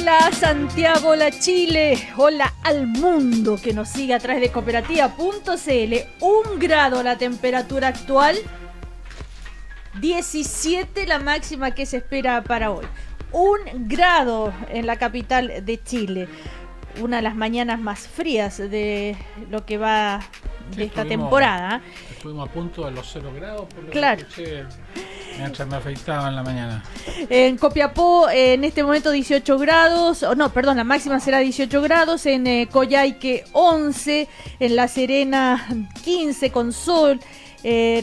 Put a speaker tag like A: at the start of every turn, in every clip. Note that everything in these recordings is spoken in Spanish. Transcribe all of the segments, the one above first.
A: Hola Santiago, hola Chile, hola al mundo que nos sigue a través de cooperativa.cl. 1 grado la temperatura actual, 17 la máxima que se espera para hoy. 1 grado en la capital de Chile. Una de las mañanas más frías de lo que va de esta temporada.
B: Estuvimos a punto de los 0 grados, por lo
A: claro.
B: que escuché mientras me afeitaba en la mañana.
A: En Copiapó, en este momento 18 grados, la máxima será 18 grados, en Coyhaique 11, en La Serena 15 con sol.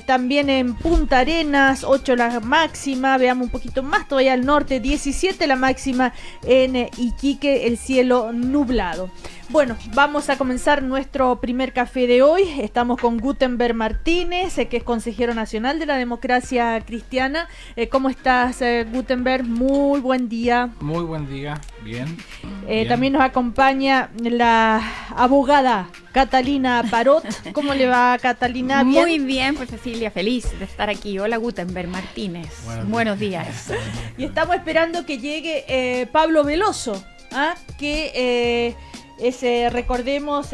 A: También en Punta Arenas 8 la máxima, veamos un poquito más todavía al norte, 17 la máxima en Iquique, el cielo nublado. Bueno, vamos a comenzar nuestro primer café de hoy. Estamos con Gutenberg Martínez, que es consejero nacional de la democracia cristiana. ¿Cómo estás, Gutenberg? Muy buen día.
B: Muy buen día, bien.
A: También nos acompaña la abogada Catalina Parot. ¿Cómo le va, Catalina?
C: ¿Bien? Muy bien, pues Cecilia, feliz de estar aquí. Hola, Gutenberg Martínez. Buenos días.
A: Y estamos esperando que llegue Pablo Veloso, que recordemos,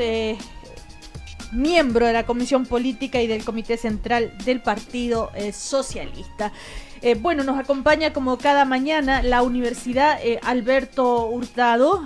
A: miembro de la Comisión Política y del Comité Central del Partido Socialista. Nos acompaña como cada mañana la Universidad Alberto Hurtado.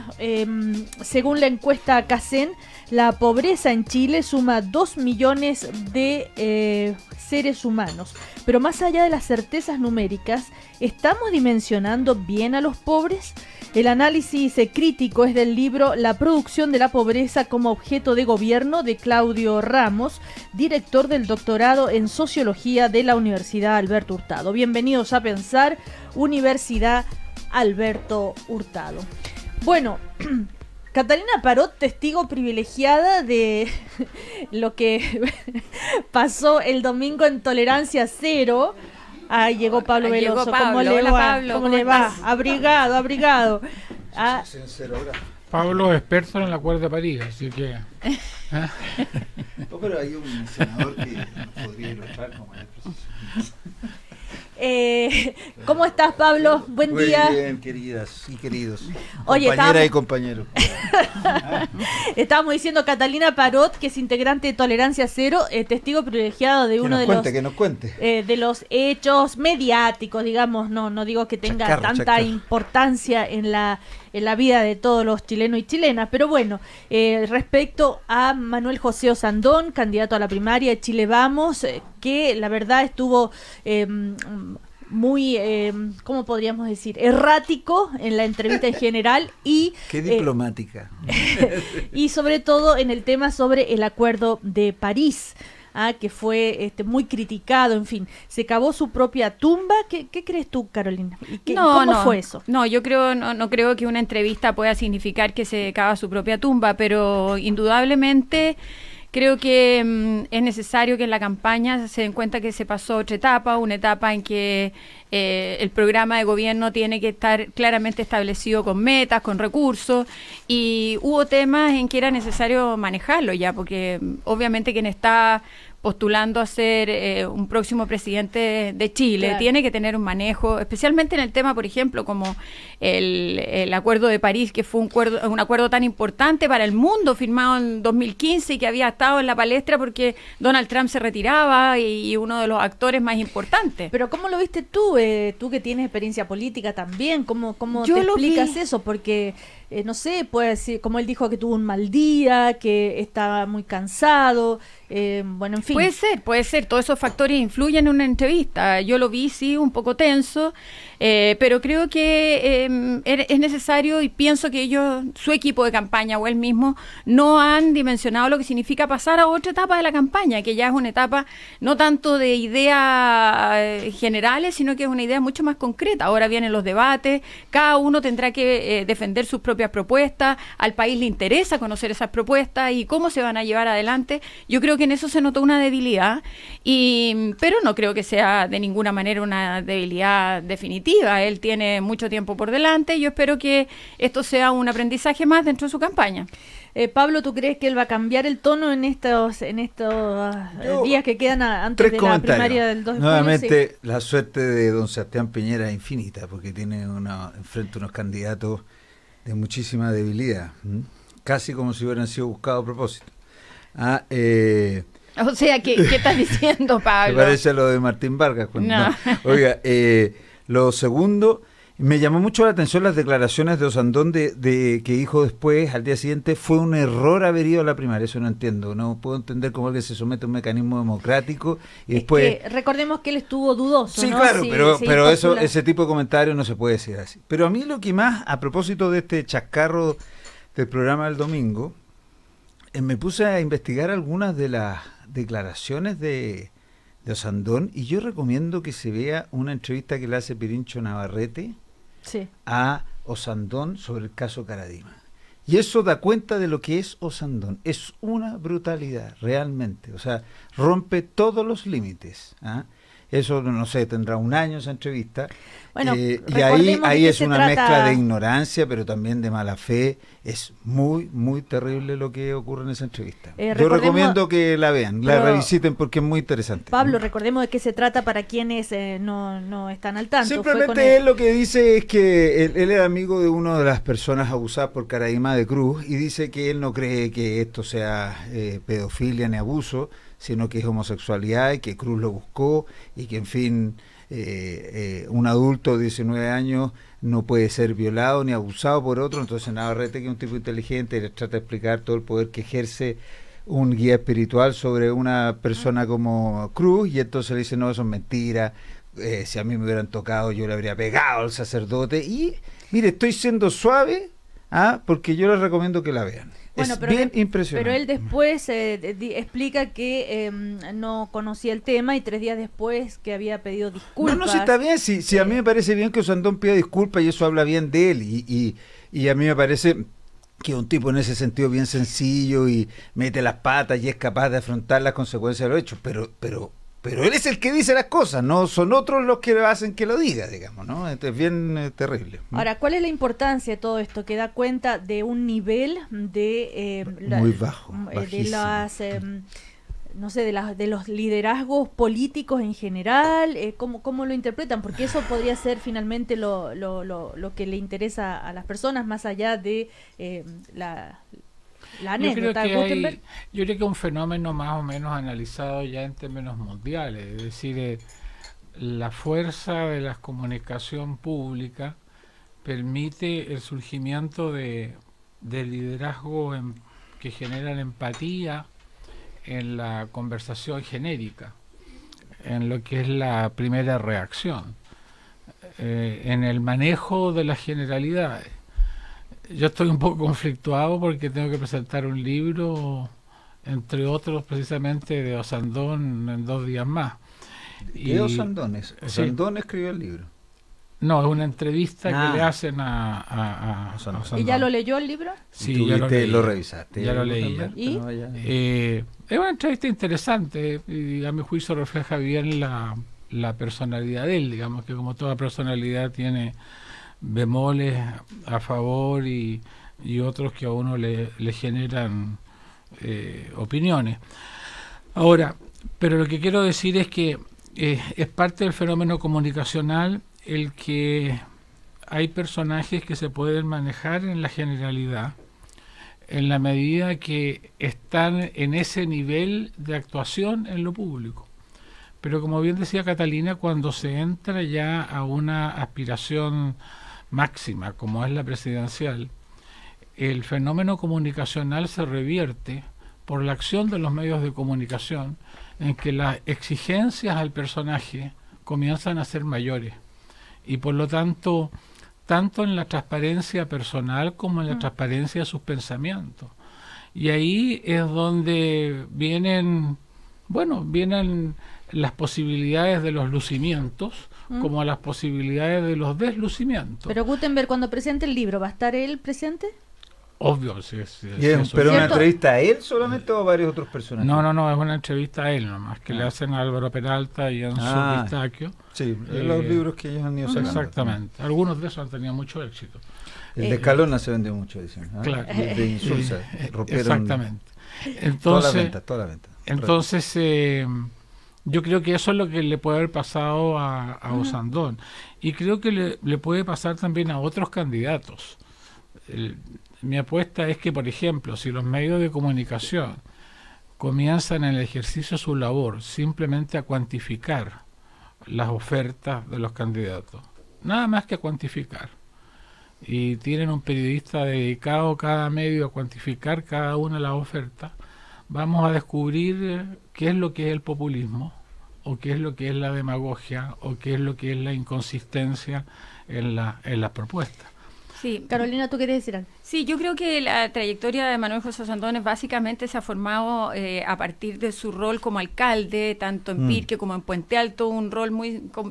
A: Según la encuesta CACEN, la pobreza en Chile suma 2 millones de seres humanos. Pero más allá de las certezas numéricas, ¿estamos dimensionando bien a los pobres? El análisis crítico es del libro La producción de la pobreza como objeto de gobierno de Claudio Ramos, director del doctorado en Sociología de la Universidad Alberto Hurtado. Bienvenidos a Pensar, Universidad Alberto Hurtado. Bueno, Catalina Parot, testigo privilegiada de lo que pasó el domingo en Tolerancia Cero. Llegó Pablo Veloso.
C: ¿Cómo le va? Pablo,
A: ¿Cómo le va? Abrigado.
B: Pablo es experto en la cuerda paría, así que...
D: No, pero hay un senador que nos podría ilustrar como es.
A: ¿Cómo estás, Pablo? Buen día.
D: Muy bien, queridas y queridos.
A: Oye,
D: compañeras y compañeros.
A: Estábamos diciendo Catalina Parot, que es integrante de Tolerancia Cero, testigo privilegiado de uno de los hechos mediáticos, digamos. No digo que tenga tanta importancia en la vida de todos los chilenos y chilenas, pero bueno, respecto a Manuel José Osandón, candidato a la primaria de Chile Vamos, que la verdad estuvo muy, ¿cómo podríamos decir? Errático en la entrevista en general y...
D: ¡Qué diplomática!
A: Y sobre todo en el tema sobre el Acuerdo de París, que fue muy criticado, en fin, se cavó su propia tumba. ¿Qué crees tú, Carolina? ¿Cómo fue eso?
C: No, yo no creo que una entrevista pueda significar que se cava su propia tumba, pero indudablemente creo que es necesario que en la campaña se den cuenta que se pasó otra etapa, una etapa en que el programa de gobierno tiene que estar claramente establecido con metas, con recursos, y hubo temas en que era necesario manejarlo ya, porque obviamente quien está postulando a ser un próximo presidente de Chile, claro, tiene que tener un manejo, especialmente en el tema, por ejemplo, como el Acuerdo de París, que fue un acuerdo tan importante para el mundo, firmado en 2015 y que había estado en la palestra porque Donald Trump se retiraba y uno de los actores más importantes.
A: Pero ¿cómo lo viste tú? Tú que tienes experiencia política también, ¿cómo te explicas eso? Porque... no sé, pues como él dijo que tuvo un mal día, que estaba muy cansado, en fin.
C: Puede ser, todos esos factores influyen en una entrevista. Yo lo vi, sí, un poco tenso, pero creo que es necesario, y pienso que ellos, su equipo de campaña o él mismo, no han dimensionado lo que significa pasar a otra etapa de la campaña, que ya es una etapa no tanto de ideas generales, sino que es una idea mucho más concreta. Ahora vienen los debates, cada uno tendrá que defender sus propias propuestas, al país le interesa conocer esas propuestas y cómo se van a llevar adelante. Yo creo que en eso se notó una debilidad, pero no creo que sea de ninguna manera una debilidad definitiva. Él tiene mucho tiempo por delante y yo espero que esto sea un aprendizaje más dentro de su campaña.
A: Pablo, ¿tú crees que él va a cambiar el tono en estos días que quedan antes de la primaria del 2 de junio?
D: Nuevamente,
A: sí,
D: la suerte de don Sebastián Piñera es infinita, porque tiene enfrente unos candidatos de muchísima debilidad, casi como si hubieran sido buscados a propósito.
C: O sea, ¿qué estás diciendo, Pablo?
D: Me parece lo de Martín Vargas.
C: No.
D: Oiga, lo segundo, me llamó mucho la atención las declaraciones de Osandón de que dijo después, al día siguiente, fue un error haber ido a la primaria. Eso no entiendo. No puedo entender cómo alguien se somete a un mecanismo democrático y después...
A: que recordemos que él estuvo dudoso,
D: sí,
A: ¿no?
D: claro,
A: Si
D: pero
A: postula.
D: ese tipo de comentarios no se puede decir así. Pero a mí lo que más, a propósito de este chascarro del programa del domingo, me puse a investigar algunas de las declaraciones de Osandón, y yo recomiendo que se vea una entrevista que le hace Pirincho Navarrete
A: Sí.
D: a Osandón sobre el caso Caradima. Y eso da cuenta de lo que es Osandón. Es una brutalidad, realmente. O sea, rompe todos los límites. Eso, no sé, tendrá un año esa entrevista.
A: Bueno,
D: y
A: recordemos
D: ahí
A: de qué
D: es
A: se
D: una
A: trata.
D: mezcla de ignorancia, pero también de mala fe. Es muy, muy terrible lo que ocurre en esa entrevista. Yo
A: Recordemos-
D: recomiendo que la vean, la
A: Pero,
D: revisiten porque es muy interesante.
A: Pablo, recordemos de qué se trata para quienes no están al tanto. Fue con
D: Simplemente él lo que dice es que él era amigo de una de las personas abusadas por Caradima de Cruz, y dice que él no cree que esto sea pedofilia ni abuso, sino que es homosexualidad y que Cruz lo buscó y que, en fin, un adulto de 19 años no puede ser violado ni abusado por otro. Entonces Navarrete, que es un tipo inteligente, le trata de explicar todo el poder que ejerce un guía espiritual sobre una persona como Cruz, y entonces le dice, no, eso es mentira, si a mí me hubieran tocado yo le habría pegado al sacerdote. Y mire, estoy siendo suave, porque yo les recomiendo que la vean.
A: Bueno,
D: es
A: pero
D: bien
A: él-
D: impresionante.
A: Pero él después explica que no conocía el tema, y 3 días después que había pedido disculpas.
D: No, sí está bien, sí, a mí me parece bien que Osandón pida disculpas, y eso habla bien de él, y a mí me parece que es un tipo en ese sentido bien sencillo y mete las patas y es capaz de afrontar las consecuencias de los hechos, pero él es el que dice las cosas, no son otros los que hacen que lo diga, digamos, ¿no? Esto es bien terrible.
A: Ahora, ¿cuál es la importancia de todo esto? Que da cuenta de un nivel de...
D: Muy bajo,
A: de
D: bajísimo.
A: las... no sé, de los liderazgos políticos en general, ¿cómo lo interpretan? Porque eso podría ser finalmente lo que le interesa a las personas, más allá de la anécdota.
B: Yo creo que un fenómeno más o menos analizado ya en términos mundiales, es decir, la fuerza de la comunicación pública permite el surgimiento de liderazgo que generan empatía en la conversación genérica, en lo que es la primera reacción, en el manejo de las generalidades. Yo estoy un poco conflictuado porque tengo que presentar un libro, entre otros precisamente de Osandón, en 2 días más.
D: ¿Qué Osandón es? Osandón escribió el libro.
B: No, es una entrevista que le hacen a
D: Osandón.
B: Osandón.
A: ¿Y ya lo leyó el libro?
B: Sí, ya lo leí.
D: Lo revisaste.
B: Ya lo leí. Ya.
A: ¿Y?
B: Es una entrevista interesante y a mi juicio refleja bien la personalidad de él, digamos que como toda personalidad tiene bemoles a favor y otros que a uno le generan opiniones. Ahora, pero lo que quiero decir es que es parte del fenómeno comunicacional el que hay personajes que se pueden manejar en la generalidad en la medida que están en ese nivel de actuación en lo público. Pero como bien decía Catalina, cuando se entra ya a una aspiración máxima, como es la presidencial, el fenómeno comunicacional se revierte por la acción de los medios de comunicación, en que las exigencias al personaje comienzan a ser mayores. Y por lo tanto, tanto en la transparencia personal como en la transparencia de sus pensamientos. Y ahí es donde vienen las posibilidades de los lucimientos, como las posibilidades de los deslucimientos.
A: Pero Gutenberg, cuando presente el libro, ¿va a estar él presente?
B: Obvio, sí.
D: ¿Pero una entrevista a él solamente o a varios otros personajes?
B: No, es una entrevista a él nomás, que le hacen a Álvaro Peralta y a Enzo Pistaquio.
D: Sí, los libros que ellos han ido sacando.
B: Exactamente. Algunos de esos han tenido mucho éxito.
D: El de Escalona se vendió mucho, dicen.
B: Claro.
D: Y el de Insulza.
B: Exactamente. Entonces,
D: toda la venta.
B: Entonces, yo creo que eso es lo que le puede haber pasado a Osandón. Y creo que le puede pasar también a otros candidatos. mi apuesta es que, por ejemplo, si los medios de comunicación comienzan en el ejercicio de su labor simplemente a cuantificar las ofertas de los candidatos, nada más que a cuantificar, y tienen un periodista dedicado cada medio a cuantificar cada una de las ofertas, vamos a descubrir qué es lo que es el populismo, o qué es lo que es la demagogia, o qué es lo que es la inconsistencia en las propuestas.
C: Sí.
A: Carolina, ¿tú querés decir algo?
C: Sí, yo creo que la trayectoria de Manuel José Sandones básicamente se ha formado a partir de su rol como alcalde, tanto en Pirque como en Puente Alto, un rol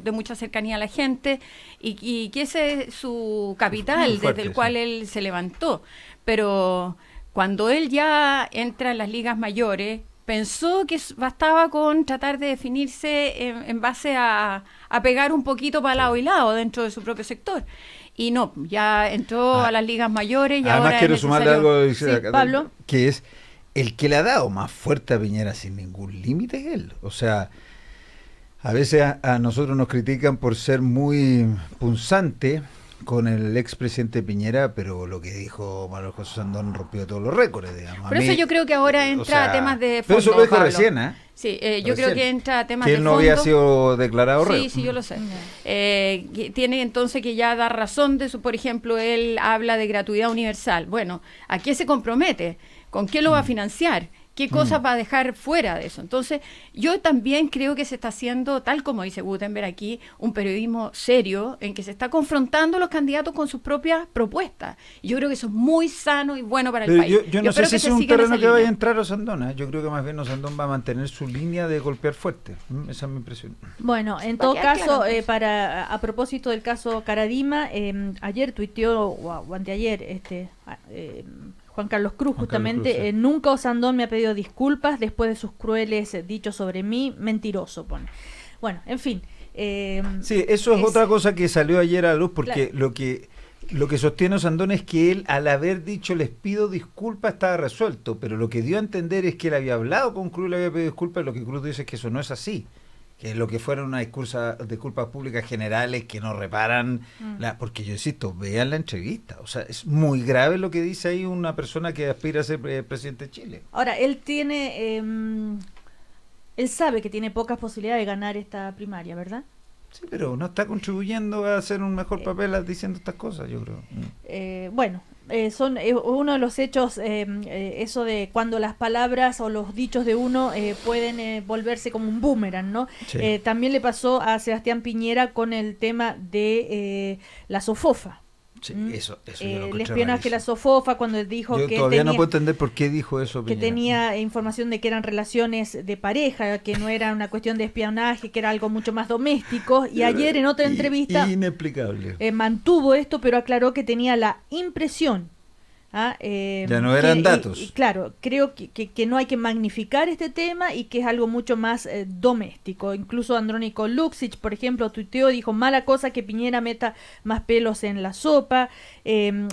C: de mucha cercanía a la gente, y que ese es su capital, desde el cual él se levantó. Pero cuando él ya entra en las ligas mayores, pensó que bastaba con tratar de definirse en base a pegar un poquito para lado y lado dentro de su propio sector. Y no, ya entró a las ligas mayores y
D: además
C: ahora
D: quiero
C: es
D: sumarle
C: necesario...
D: algo,
A: Sí, Pablo.
D: que es el que le ha dado más fuerte a Piñera sin ningún límite es él. O sea, a veces a nosotros nos critican por ser muy punzante con el expresidente Piñera, pero lo que dijo Manuel José Sandones rompió todos los récords, digamos.
C: Por eso yo creo que ahora entra a temas de fondo,
D: pero eso lo dijo
C: Pablo.
D: recién, ¿eh?
C: Sí, yo creo que entra a temas
D: que
C: de
D: él
C: fondo.
D: no había sido declarado reo.
C: Sí, sí, yo lo sé. Que tiene entonces que ya dar razón de su, por ejemplo, él habla de gratuidad universal. Bueno, ¿a qué se compromete? ¿Con qué lo va a financiar? ¿Qué cosas va a dejar fuera de eso? Entonces, yo también creo que se está haciendo, tal como dice Gutenberg aquí, un periodismo serio en que se está confrontando a los candidatos con sus propias propuestas. Y yo creo que eso es muy sano y bueno para el
D: Pero
C: país.
D: yo no
C: espero
D: sé si
C: que
D: es
C: se
D: un
C: siga en
D: terreno
C: esa
D: que vaya a
C: línea.
D: entrar Osandón, ¿eh? Yo creo que más bien Osandón va a mantener su línea de golpear fuerte. Esa es mi impresión.
A: Bueno, en
C: Va a
A: todo
C: quedar
A: caso,
C: claro, entonces.
A: a propósito del caso Caradima, ayer tuiteó, o anteayer, Juan Carlos Cruz,
D: Juan
A: justamente,
D: Carlos Cruz, sí.
A: nunca Osandón me ha pedido disculpas después de sus crueles dichos sobre mí, mentiroso, pone. Bueno, en fin.
D: Sí, eso es otra cosa que salió ayer a la luz, porque
A: Claro.
D: lo que sostiene Osandón es que él, al haber dicho les pido disculpas, estaba resuelto, pero lo que dio a entender es que él había hablado con Cruz y le había pedido disculpas, y lo que Cruz dice es que eso no es así, que lo que fueron unas disculpas públicas generales que no reparan, porque yo insisto, vean la entrevista, o sea, es muy grave lo que dice ahí una persona que aspira a ser presidente de Chile.
A: Ahora, él sabe que tiene pocas posibilidades de ganar esta primaria, ¿verdad?
D: Sí, pero no está contribuyendo a hacer un mejor papel diciendo estas cosas, yo creo.
A: Bueno, son uno de los hechos, eso de cuando las palabras o los dichos de uno pueden volverse como un boomerang, ¿no?
D: Sí.
A: También le pasó a Sebastián Piñera con el tema de la SOFOFA.
D: Sí,
A: ¿Mm?
D: eso yo lo
A: el
D: encontré
A: espionaje de la
D: rarísimo.
A: SOFOFA, cuando dijo
D: Yo
A: que
D: todavía no
A: tenía,
D: puedo entender por qué dijo eso
A: que
D: Piñera.
A: tenía información de que eran relaciones de pareja, que no era una cuestión de espionaje, que era algo mucho más doméstico. Y ayer en otra entrevista
D: Inexplicable.
A: mantuvo esto, pero aclaró que tenía la impresión.
D: Ya no eran datos.
A: Y claro, creo que no hay que magnificar este tema y que es algo mucho más doméstico. Incluso Andrónico Luksic, por ejemplo, tuiteó, dijo, mala cosa que Piñera meta más pelos en la sopa.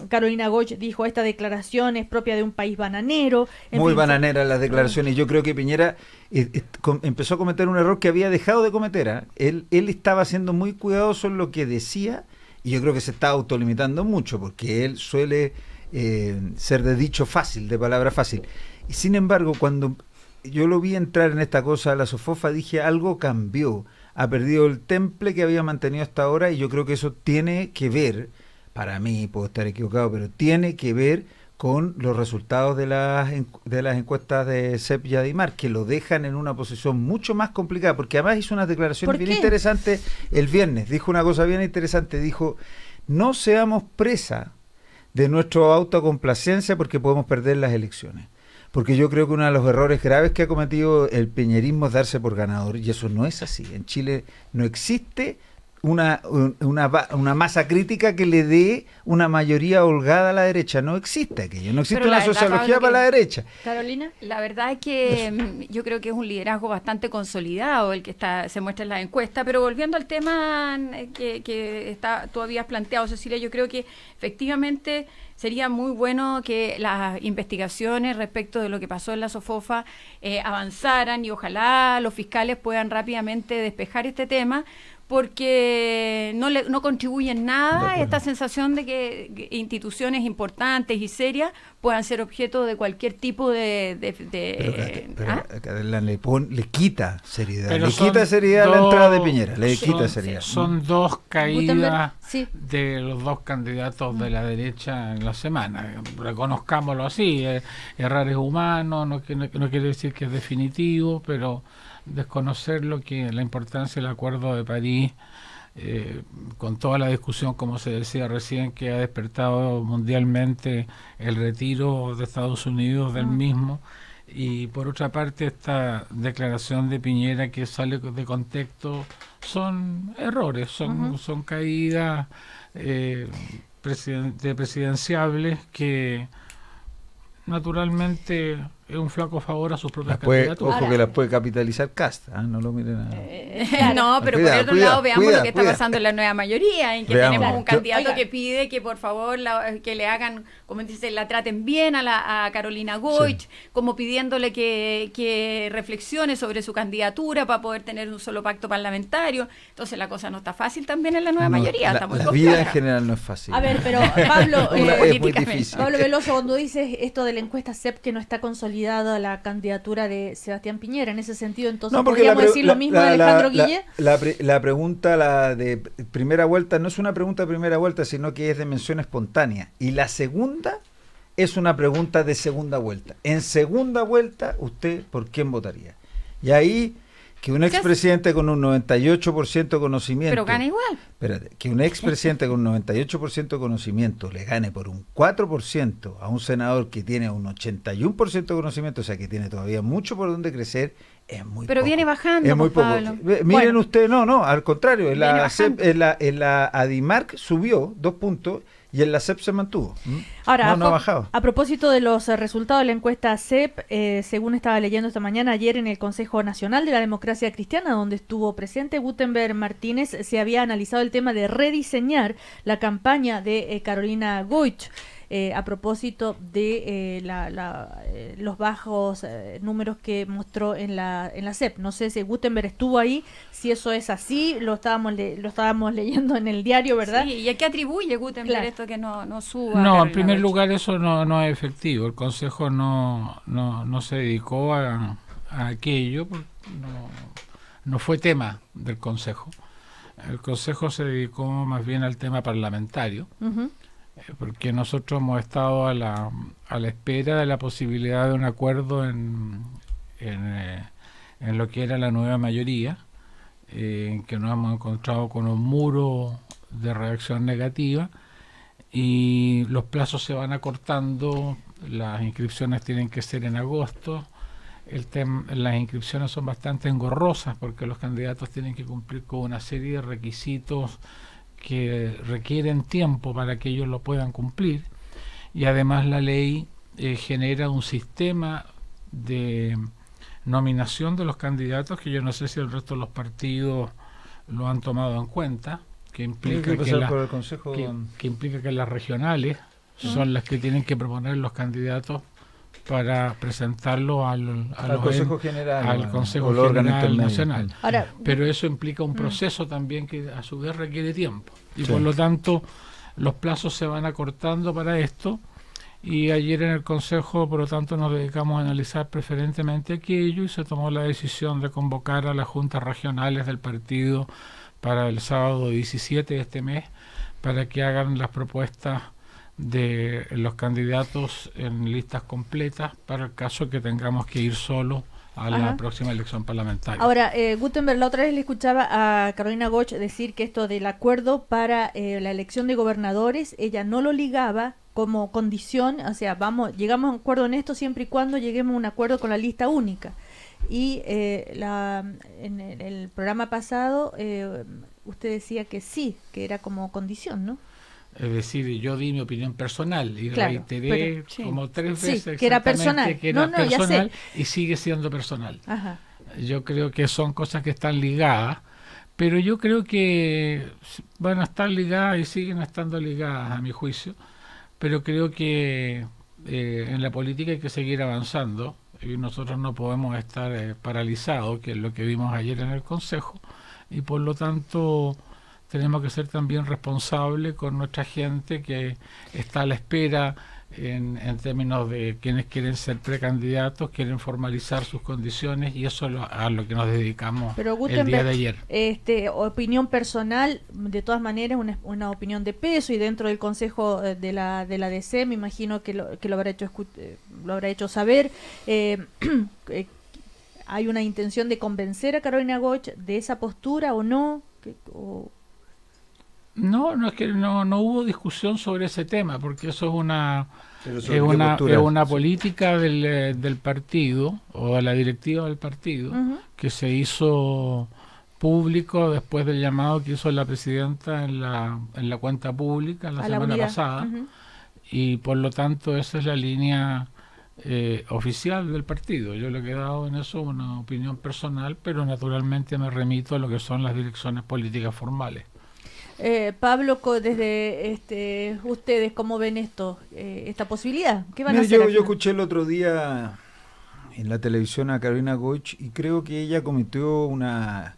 A: Carolina Goch dijo, esta declaración es propia de un país bananero. En
D: Muy
A: fin,
D: bananeras las declaraciones. Yo creo que Piñera empezó a cometer un error que había dejado de cometer. Él estaba siendo muy cuidadoso en lo que decía, y yo creo que se está autolimitando mucho, porque él suele ser de dicho fácil, de palabra fácil. Y sin embargo, cuando yo lo vi entrar en esta cosa de la SOFOFA, dije, algo cambió, ha perdido el temple que había mantenido hasta ahora, y yo creo que eso tiene que ver, para mí, puedo estar equivocado, pero tiene que ver con los resultados de las encuestas de CEP y Adimar, que lo dejan en una posición mucho más complicada, porque además hizo unas declaraciones
A: ¿Por
D: bien
A: qué?
D: interesantes el viernes, dijo una cosa bien interesante, dijo, no seamos presa de nuestra autocomplacencia porque podemos perder las elecciones. Porque yo creo que uno de los errores graves que ha cometido el piñerismo es darse por ganador, y eso no es así. En Chile no existe una masa crítica que le dé una mayoría holgada a la derecha. No existe aquello, no existe
C: Pero
D: una
C: la verdad,
D: sociología
C: Pablo,
D: para la derecha.
A: Carolina.
C: La verdad es que yo creo que es un liderazgo bastante consolidado el que se muestra en la encuesta, pero volviendo al tema que tú habías planteado, Cecilia, yo creo que efectivamente sería muy bueno que las investigaciones respecto de lo que pasó en la SOFOFA avanzaran, y ojalá los fiscales puedan rápidamente despejar este tema, porque no contribuyen nada a esta sensación de que instituciones importantes y serias puedan ser objeto de cualquier tipo
D: le quita seriedad.
B: Pero
D: le quita seriedad a la entrada de Piñera. Quita seriedad.
B: Son dos caídas
A: sí.
B: de los dos candidatos de la derecha en la semana. Reconozcámoslo así. Errar es humano, no quiere decir que es definitivo, pero desconocer la importancia del Acuerdo de París, con toda la discusión, como se decía recién, que ha despertado mundialmente el retiro de Estados Unidos del mismo, y por otra parte esta declaración de Piñera que sale de contexto, son errores, son caídas presidenciables que naturalmente es un flaco favor a sus propias candidaturas.
D: Ojo que las puede capitalizar Kast, no lo miren
C: no, pero por otro lado veamos lo que está pasando en la nueva mayoría, en que tenemos un candidato que pide que por favor que le hagan, como dice, la traten bien a Carolina Goich, como pidiéndole que reflexione sobre su candidatura para poder tener un solo pacto parlamentario. Entonces la cosa no está fácil también en la nueva mayoría, está muy compleja.
D: La vida en general no es fácil.
A: A ver, pero Pablo,
D: es muy difícil.
A: Pablo Veloso, cuando dices esto de la encuesta CEP que no está consolidada la candidatura de Sebastián Piñera, en ese sentido, entonces podríamos decir lo mismo de Alejandro Guille.
D: La pregunta, la de primera vuelta, no es una pregunta de primera vuelta, sino que es de mención espontánea. Y la segunda es una pregunta de segunda vuelta. En segunda vuelta, ¿usted por quién votaría? Y ahí, que un expresidente con un 98% de conocimiento...
C: Pero gana igual.
D: Espérate, que un expresidente con un 98% de conocimiento le gane por un 4% a un senador que tiene un 81% de conocimiento, o sea que tiene todavía mucho por donde crecer, es muy
C: Pero
D: poco.
C: Viene bajando,
D: es muy poco.
C: Pablo.
D: Miren ustedes, no, al contrario, en la Adimarc subió 2 puntos y en la CEP se mantuvo.
A: Ahora,
D: no ha bajado.
A: A propósito de los resultados de la encuesta CEP, según estaba leyendo esta mañana, ayer en el Consejo Nacional de la Democracia Cristiana, donde estuvo presente Gutenberg Martínez, se había analizado el tema de rediseñar la campaña de Carolina Goich. A propósito de los bajos números que mostró en la CEP. No sé si Gutenberg estuvo ahí, si eso es así, lo estábamos leyendo en el diario, ¿verdad?
C: Sí, ¿y a qué atribuye Gutenberg esto que no suba?
B: No, en primer lugar eso no es efectivo. El Consejo no se dedicó a aquello, no fue tema del Consejo. El Consejo se dedicó más bien al tema parlamentario. Porque nosotros hemos estado a la espera de la posibilidad de un acuerdo en lo que era la nueva mayoría, en que nos hemos encontrado con un muro de reacción negativa y los plazos se van acortando, las inscripciones tienen que ser en agosto, las inscripciones son bastante engorrosas porque los candidatos tienen que cumplir con una serie de requisitos que requieren tiempo para que ellos lo puedan cumplir, y además la ley genera un sistema de nominación de los candidatos que yo no sé si el resto de los partidos lo han tomado en cuenta, que implica que implica que las regionales son las que tienen que proponer los candidatos para presentarlo al
D: Consejo General,
B: al Consejo General Nacional. Ahora, pero eso implica un proceso también que a su vez requiere tiempo. Y por lo tanto, los plazos se van acortando para esto. Y ayer en el Consejo, por lo tanto, nos dedicamos a analizar preferentemente aquello y se tomó la decisión de convocar a las juntas regionales del partido para el sábado 17 de este mes para que hagan las propuestas de los candidatos en listas completas para el caso que tengamos que ir solo a la próxima elección parlamentaria.
A: Ahora, Gutenberg, la otra vez le escuchaba a Carolina Goich decir que esto del acuerdo para la elección de gobernadores, ella no lo ligaba como condición, o sea, llegamos a un acuerdo en esto siempre y cuando lleguemos a un acuerdo con la lista única. Y en el programa pasado usted decía que sí, que era como condición, ¿no?
B: Es decir, yo di mi opinión personal y reiteré como 3 veces
A: que era personal,
B: y sigue siendo personal.
A: Ajá.
B: Yo creo que son cosas que están ligadas, pero yo creo que van a estar ligadas y siguen estando ligadas a mi juicio, pero creo que en la política hay que seguir avanzando y nosotros no podemos estar paralizados, que es lo que vimos ayer en el Consejo, y por lo tanto tenemos que ser también responsables con nuestra gente que está a la espera en términos de quienes quieren ser precandidatos, quieren formalizar sus condiciones, y eso es a lo que nos dedicamos.
A: Pero
B: el día de ayer.
A: Opinión personal, de todas maneras, una opinión de peso, y dentro del Consejo de la DC, me imagino que lo habrá hecho saber. ¿Hay una intención de convencer a Carolina Goich de esa postura o no?
B: No, es que no hubo discusión sobre ese tema, porque eso es una política del partido, o de la directiva del partido, que se hizo público después del llamado que hizo la presidenta en la cuenta pública la semana pasada, y por lo tanto esa es la línea oficial del partido. Yo le he dado en eso una opinión personal, pero naturalmente me remito a lo que son las direcciones políticas formales.
A: Pablo, desde ustedes, ¿cómo ven esta posibilidad? ¿Qué van a hacer?
D: Yo escuché el otro día en la televisión a Carolina Goich y creo que ella cometió una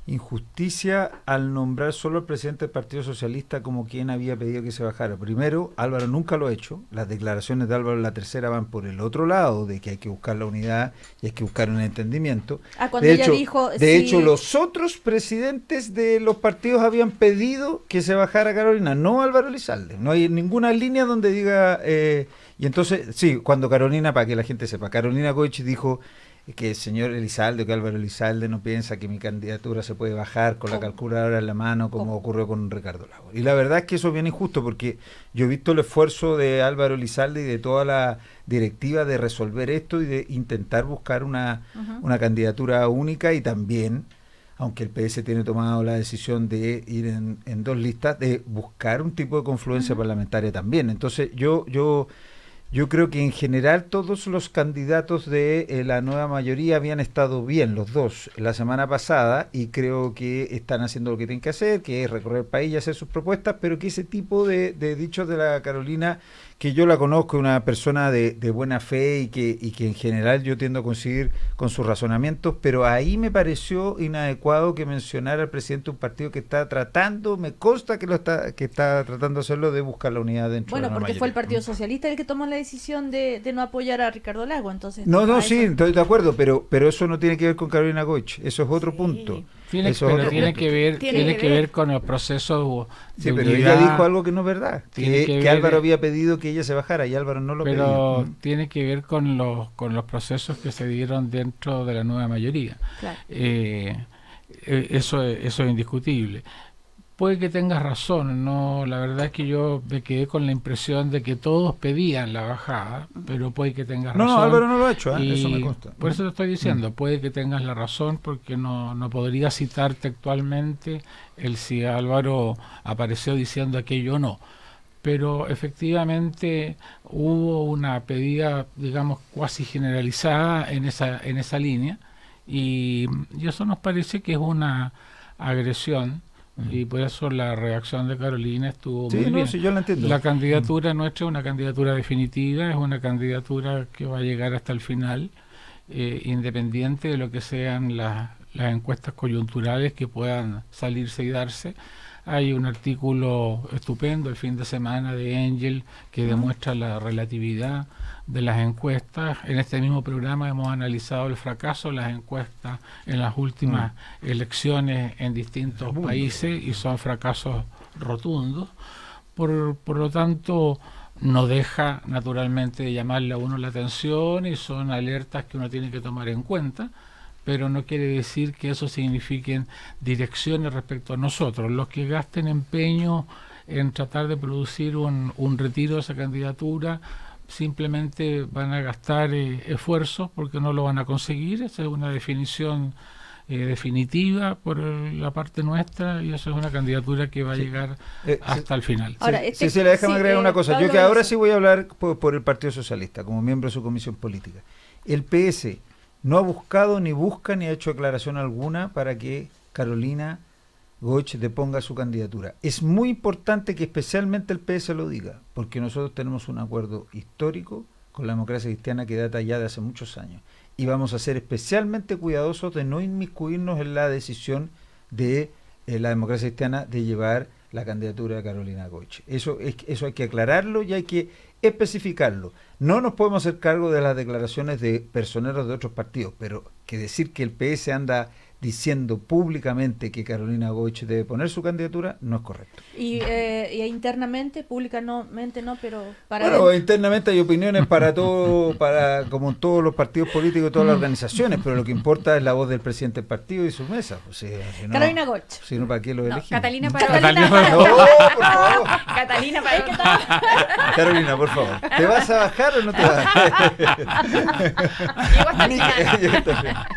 D: injusticia al nombrar solo al presidente del Partido Socialista como quien había pedido que se bajara. Primero, Álvaro nunca lo ha hecho. Las declaraciones de Álvaro en la tercera van por el otro lado, de que hay que buscar la unidad y hay que buscar un entendimiento. De hecho, los otros presidentes de los partidos habían pedido que se bajara Carolina, no Álvaro Elizalde. No hay ninguna línea donde diga... y entonces, sí, cuando Carolina, para que la gente sepa, Carolina Goich dijo que el señor Elizalde, que Álvaro Elizalde no piensa que mi candidatura se puede bajar con la calculadora en la mano como ocurrió con Ricardo Lagos. Y la verdad es que eso es bien injusto, porque yo he visto el esfuerzo de Álvaro Elizalde y de toda la directiva de resolver esto y de intentar buscar una candidatura única, y también, aunque el PS tiene tomado la decisión de ir en dos listas, de buscar un tipo de confluencia parlamentaria también. Entonces yo creo que en general todos los candidatos de la nueva mayoría habían estado bien, los dos, la semana pasada, y creo que están haciendo lo que tienen que hacer, que es recorrer el país y hacer sus propuestas, pero que ese tipo de dichos de la Carolina, que yo la conozco, una persona de buena fe y que en general yo tiendo a coincidir con sus razonamientos, pero ahí me pareció inadecuado que mencionara al presidente de un partido que está tratando, me consta que está tratando de hacerlo, de buscar la unidad dentro de la
A: porque
D: mayoría.
A: fue el Partido Socialista el que tomó la decisión de no apoyar a Ricardo Lagos, entonces...
D: Sí, estoy de acuerdo, pero eso no tiene que ver con Carolina Goich, eso es otro punto.
B: Tiene que ver con el proceso de
D: pero
B: unidad.
D: Ella dijo algo que no es verdad, que Álvaro había pedido que ella se bajara y Álvaro no lo pidió.
B: Pero tiene que ver con los procesos que se dieron dentro de la nueva mayoría.
A: Claro.
B: Eso es indiscutible. Puede que tengas razón, no, la verdad es que yo me quedé con la impresión de que todos pedían la bajada, pero puede que tengas razón.
D: No, Álvaro no lo ha hecho, eso me consta.
B: Por eso te estoy diciendo, puede que tengas la razón, porque no podría citar textualmente si Álvaro apareció diciendo aquello o no. Pero efectivamente hubo una pedida, digamos, cuasi generalizada en esa línea, y eso nos parece que es una agresión. Y por eso la reacción de Carolina estuvo muy bien.
D: Sí, yo la entiendo.
B: La candidatura nuestra es una candidatura definitiva, es una candidatura que va a llegar hasta el final, independiente de lo que sean las encuestas coyunturales que puedan salirse y darse. Hay un artículo estupendo el fin de semana de Angel que demuestra la relatividad de las encuestas. En este mismo programa hemos analizado el fracaso de las encuestas en las últimas elecciones en distintos países, y son fracasos rotundos. Por lo tanto, no deja naturalmente de llamarle a uno la atención, y son alertas que uno tiene que tomar en cuenta, pero no quiere decir que eso signifiquen direcciones respecto a nosotros. Los que gasten empeño en tratar de producir un retiro de esa candidatura simplemente van a gastar esfuerzos, porque no lo van a conseguir. Esa es una definición definitiva por la parte nuestra, y eso es una candidatura que va a llegar hasta el final.
A: Ahora,
D: déjame agregar una cosa. Yo que ahora sí voy a hablar por el Partido Socialista, como miembro de su comisión política. El PS no ha buscado, ni busca, ni ha hecho declaración alguna para que Carolina Goich deponga su candidatura. Es muy importante que especialmente el PS lo diga, porque nosotros tenemos un acuerdo histórico con la democracia cristiana que data ya de hace muchos años, y vamos a ser especialmente cuidadosos de no inmiscuirnos en la decisión de la democracia cristiana de llevar la candidatura de Carolina Goich. Eso hay que aclararlo y hay que especificarlo. No nos podemos hacer cargo de las declaraciones de personeros de otros partidos, pero que decir que el PS anda diciendo públicamente que Carolina Goich debe poner su candidatura no es correcto.
A: Y internamente, públicamente no, pero
D: internamente hay opiniones para todo, como en todos los partidos políticos y todas las organizaciones, pero lo que importa es la voz del presidente del partido y su mesa. O sea,
A: Carolina Goich.
D: Si no, ¿para qué lo elegimos?
C: Catalina para
D: No, por favor.
C: Catalina para
D: Carolina, por favor. ¿Te vas a bajar o no te vas a bajar?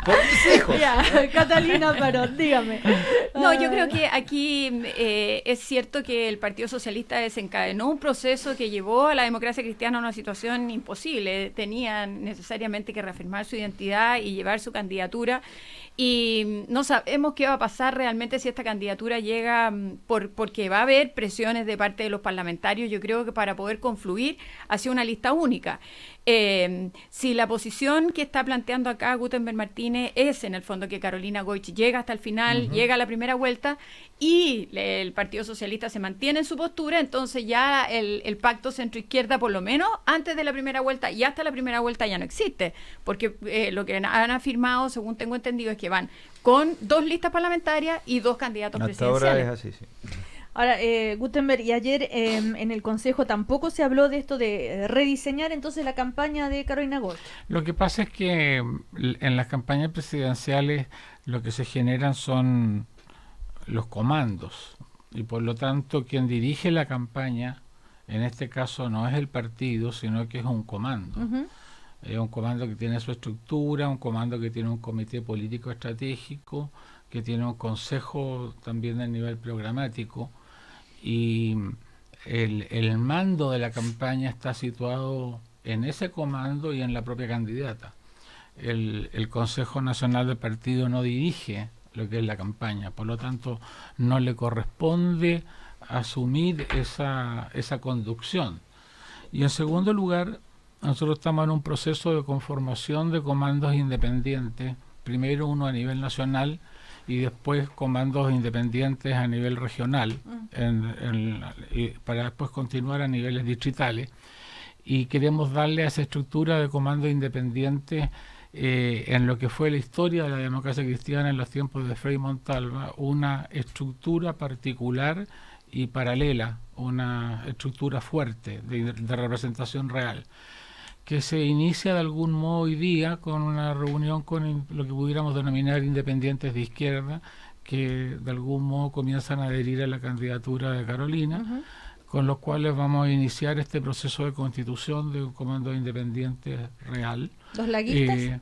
D: Por mis hijos.
A: Catalina Parot, dígame.
C: No, yo creo que aquí es cierto que el Partido Socialista desencadenó un proceso que llevó a la democracia cristiana a una situación imposible. Tenían necesariamente que reafirmar su identidad y llevar su candidatura. Y no sabemos qué va a pasar realmente si esta candidatura llega, porque va a haber presiones de parte de los parlamentarios, yo creo que para poder confluir hacia una lista única. Si la posición que está planteando acá Gutenberg Martínez es en el fondo que Carolina Goich llega hasta el final, llega a la primera vuelta y el Partido Socialista se mantiene en su postura, entonces ya el pacto centro-izquierda, por lo menos antes de la primera vuelta y hasta la primera vuelta, ya no existe, porque lo que han afirmado, según tengo entendido, es que van con 2 listas parlamentarias y 2 candidatos presidenciales.
D: Ahora es así, sí.
A: Ahora, Gutenberg, y ayer en el Consejo tampoco se habló de esto de rediseñar entonces la campaña de Carolina Goich.
B: Lo que pasa es que en las campañas presidenciales lo que se generan son los comandos, y por lo tanto quien dirige la campaña, en este caso no es el partido, sino que es un comando. Es un comando que tiene su estructura, un comando que tiene un comité político estratégico, que tiene un consejo también a nivel programático, y el mando de la campaña está situado en ese comando y en la propia candidata. El Consejo Nacional del Partido no dirige lo que es la campaña, por lo tanto no le corresponde asumir esa conducción. Y en segundo lugar, nosotros estamos en un proceso de conformación de comandos independientes, primero uno a nivel nacional y después comandos independientes a nivel regional, para después continuar a niveles distritales, y queremos darle a esa estructura de comandos independientes en lo que fue la historia de la democracia cristiana en los tiempos de Frei Montalva, una estructura particular y paralela, una estructura fuerte de representación real, que se inicia de algún modo hoy día con una reunión con lo que pudiéramos denominar independientes de izquierda, que de algún modo comienzan a adherir a la candidatura de Carolina, con los cuales vamos a iniciar este proceso de constitución de un comando independiente real.
A: ¿Los laguistas?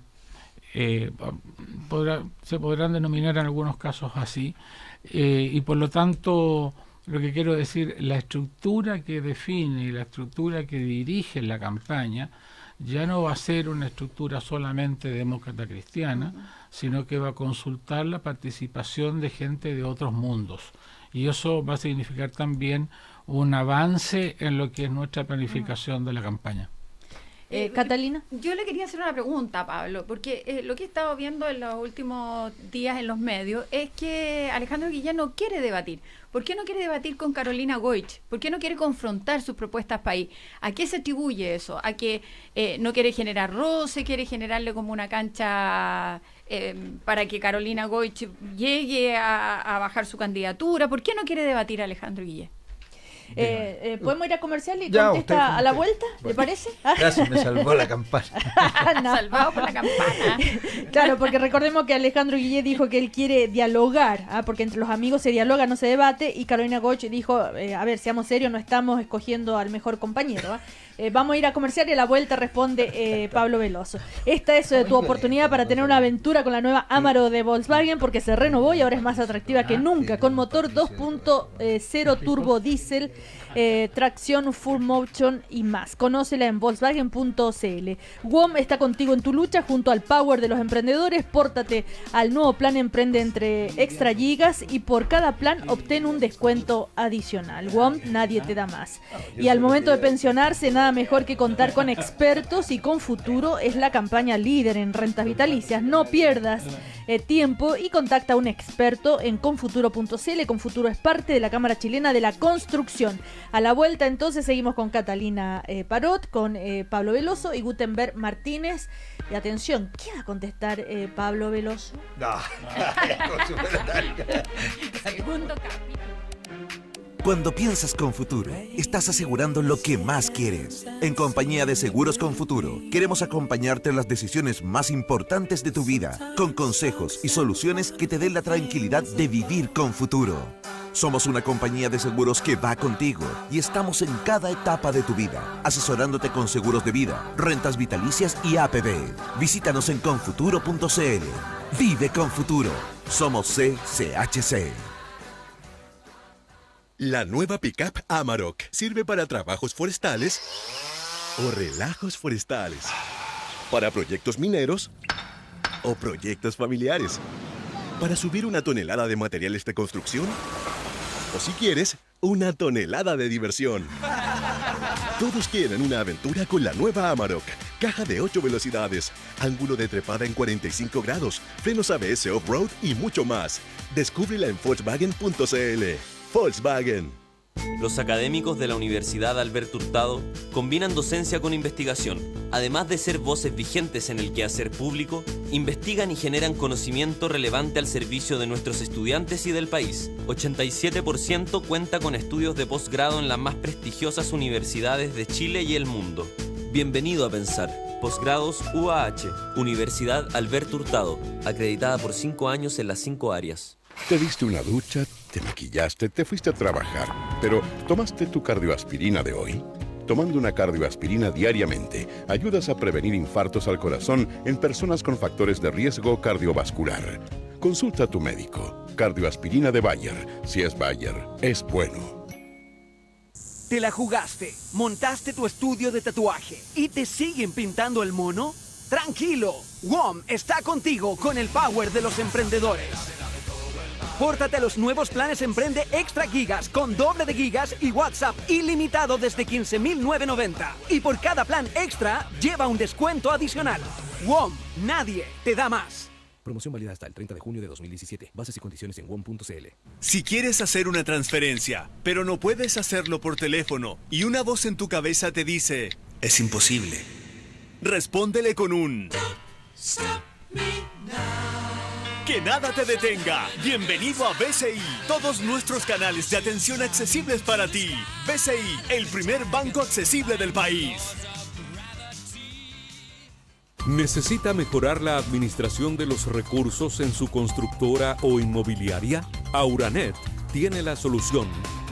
B: Se podrán denominar en algunos casos así, y por lo tanto lo que quiero decir, la estructura que define y la estructura que dirige la campaña ya no va a ser una estructura solamente demócrata cristiana, sino que va a consultar la participación de gente de otros mundos. Y eso va a significar también un avance en lo que es nuestra planificación de la campaña.
A: Catalina.
C: Yo le quería hacer una pregunta, Pablo, porque lo que he estado viendo en los últimos días en los medios es que Alejandro Guillén no quiere debatir. ¿Por qué no quiere debatir con Carolina Goich? ¿Por qué no quiere confrontar sus propuestas país? ¿A qué se atribuye eso? ¿A que no quiere generar roce, quiere generarle como una cancha para que Carolina Goich llegue a bajar su candidatura? ¿Por qué no quiere debatir Alejandro Guillén?
A: ¿Podemos ir a comercial y
D: ya,
A: contesta a la vuelta? ¿Le parece?
D: Gracias, me salvó la campana.
A: No.
C: Salvado por la campana.
A: Claro, porque recordemos que Alejandro Guillén dijo que él quiere dialogar, porque entre los amigos se dialoga, no se debate, y Carolina Goich dijo, a ver, seamos serios, no estamos escogiendo al mejor compañero. Vamos a ir a comercial y a la vuelta responde Pablo Veloso. Esta es tu oportunidad para tener una aventura con la nueva Amaro de Volkswagen, porque se renovó y ahora es más atractiva que nunca, con motor 2.0 turbo diésel tracción full motion y más. Conócela en Volkswagen.cl. WOM está contigo en tu lucha junto al power de los emprendedores. Pórtate al nuevo plan Emprende entre extra gigas y por cada plan obtén un descuento adicional. WOM, nadie te da más. Y al momento de pensionarse, nada mejor que contar con expertos, y Confuturo es la campaña líder en rentas vitalicias. No pierdas tiempo y contacta a un experto en confuturo.cl. Confuturo es parte de la Cámara Chilena de la Construcción. A la vuelta entonces seguimos con Catalina Parot, con Pablo Veloso y Gutenberg Martínez. Y atención, ¿qué va a contestar Pablo Veloso?
C: Segundo capítulo.
E: Cuando piensas con Futuro, estás asegurando lo que más quieres. En compañía de Seguros con Futuro, queremos acompañarte en las decisiones más importantes de tu vida, con consejos y soluciones que te den la tranquilidad de vivir con futuro. Somos una compañía de seguros que va contigo y estamos en cada etapa de tu vida, asesorándote con seguros de vida, rentas vitalicias y APB. Visítanos en confuturo.cl. Vive con Futuro. Somos CCHC.
F: La nueva pickup Amarok sirve para trabajos forestales o relajos forestales, para proyectos mineros o proyectos familiares, para subir 1 tonelada de materiales de construcción o, si quieres, 1 tonelada de diversión. Todos quieren una aventura con la nueva Amarok. Caja de 8 velocidades, ángulo de trepada en 45 grados, frenos ABS off-road y mucho más. Descúbrela en Volkswagen.cl. Volkswagen.
G: Los académicos de la Universidad Alberto Hurtado combinan docencia con investigación. Además de ser voces vigentes en el quehacer público, investigan y generan conocimiento relevante al servicio de nuestros estudiantes y del país. 87% cuenta con estudios de posgrado en las más prestigiosas universidades de Chile y el mundo. Bienvenido a Pensar. Posgrados UAH, Universidad Alberto Hurtado, acreditada por 5 años en las 5 áreas.
F: Te diste una ducha, te maquillaste, te fuiste a trabajar, pero ¿tomaste tu cardioaspirina de hoy? Tomando una cardioaspirina diariamente, ayudas a prevenir infartos al corazón en personas con factores de riesgo cardiovascular. Consulta a tu médico. Cardioaspirina de Bayer. Si es Bayer, es bueno.
H: ¿Te la jugaste? ¿Montaste tu estudio de tatuaje y te siguen pintando el mono? ¡Tranquilo! WOM está contigo con el power de los emprendedores. Pórtate a los nuevos planes Emprende Extra Gigas con doble de gigas y WhatsApp ilimitado desde 15.990. Y por cada plan extra, lleva un descuento adicional. WOM, nadie te da más.
I: Promoción válida hasta el 30 de junio de 2017. Bases y condiciones en WOM.cl.
J: Si quieres hacer una transferencia, pero no puedes hacerlo por teléfono y una voz en tu cabeza te dice: es imposible, respóndele con un que nada te detenga. Bienvenido a BCI. Todos nuestros canales de atención accesibles para ti. BCI, el primer banco accesible del país.
K: ¿Necesita mejorar la administración de los recursos en su constructora o inmobiliaria? Auranet tiene la solución,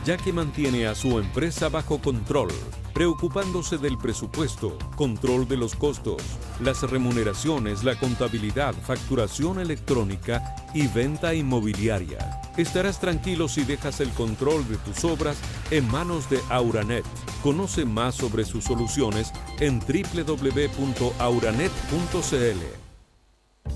K: ya que mantiene a su empresa bajo control, preocupándose del presupuesto, control de los costos, las remuneraciones, la contabilidad, facturación electrónica y venta inmobiliaria. Estarás tranquilo si dejas el control de tus obras en manos de Auranet. Conoce más sobre sus soluciones en www.auranet.cl.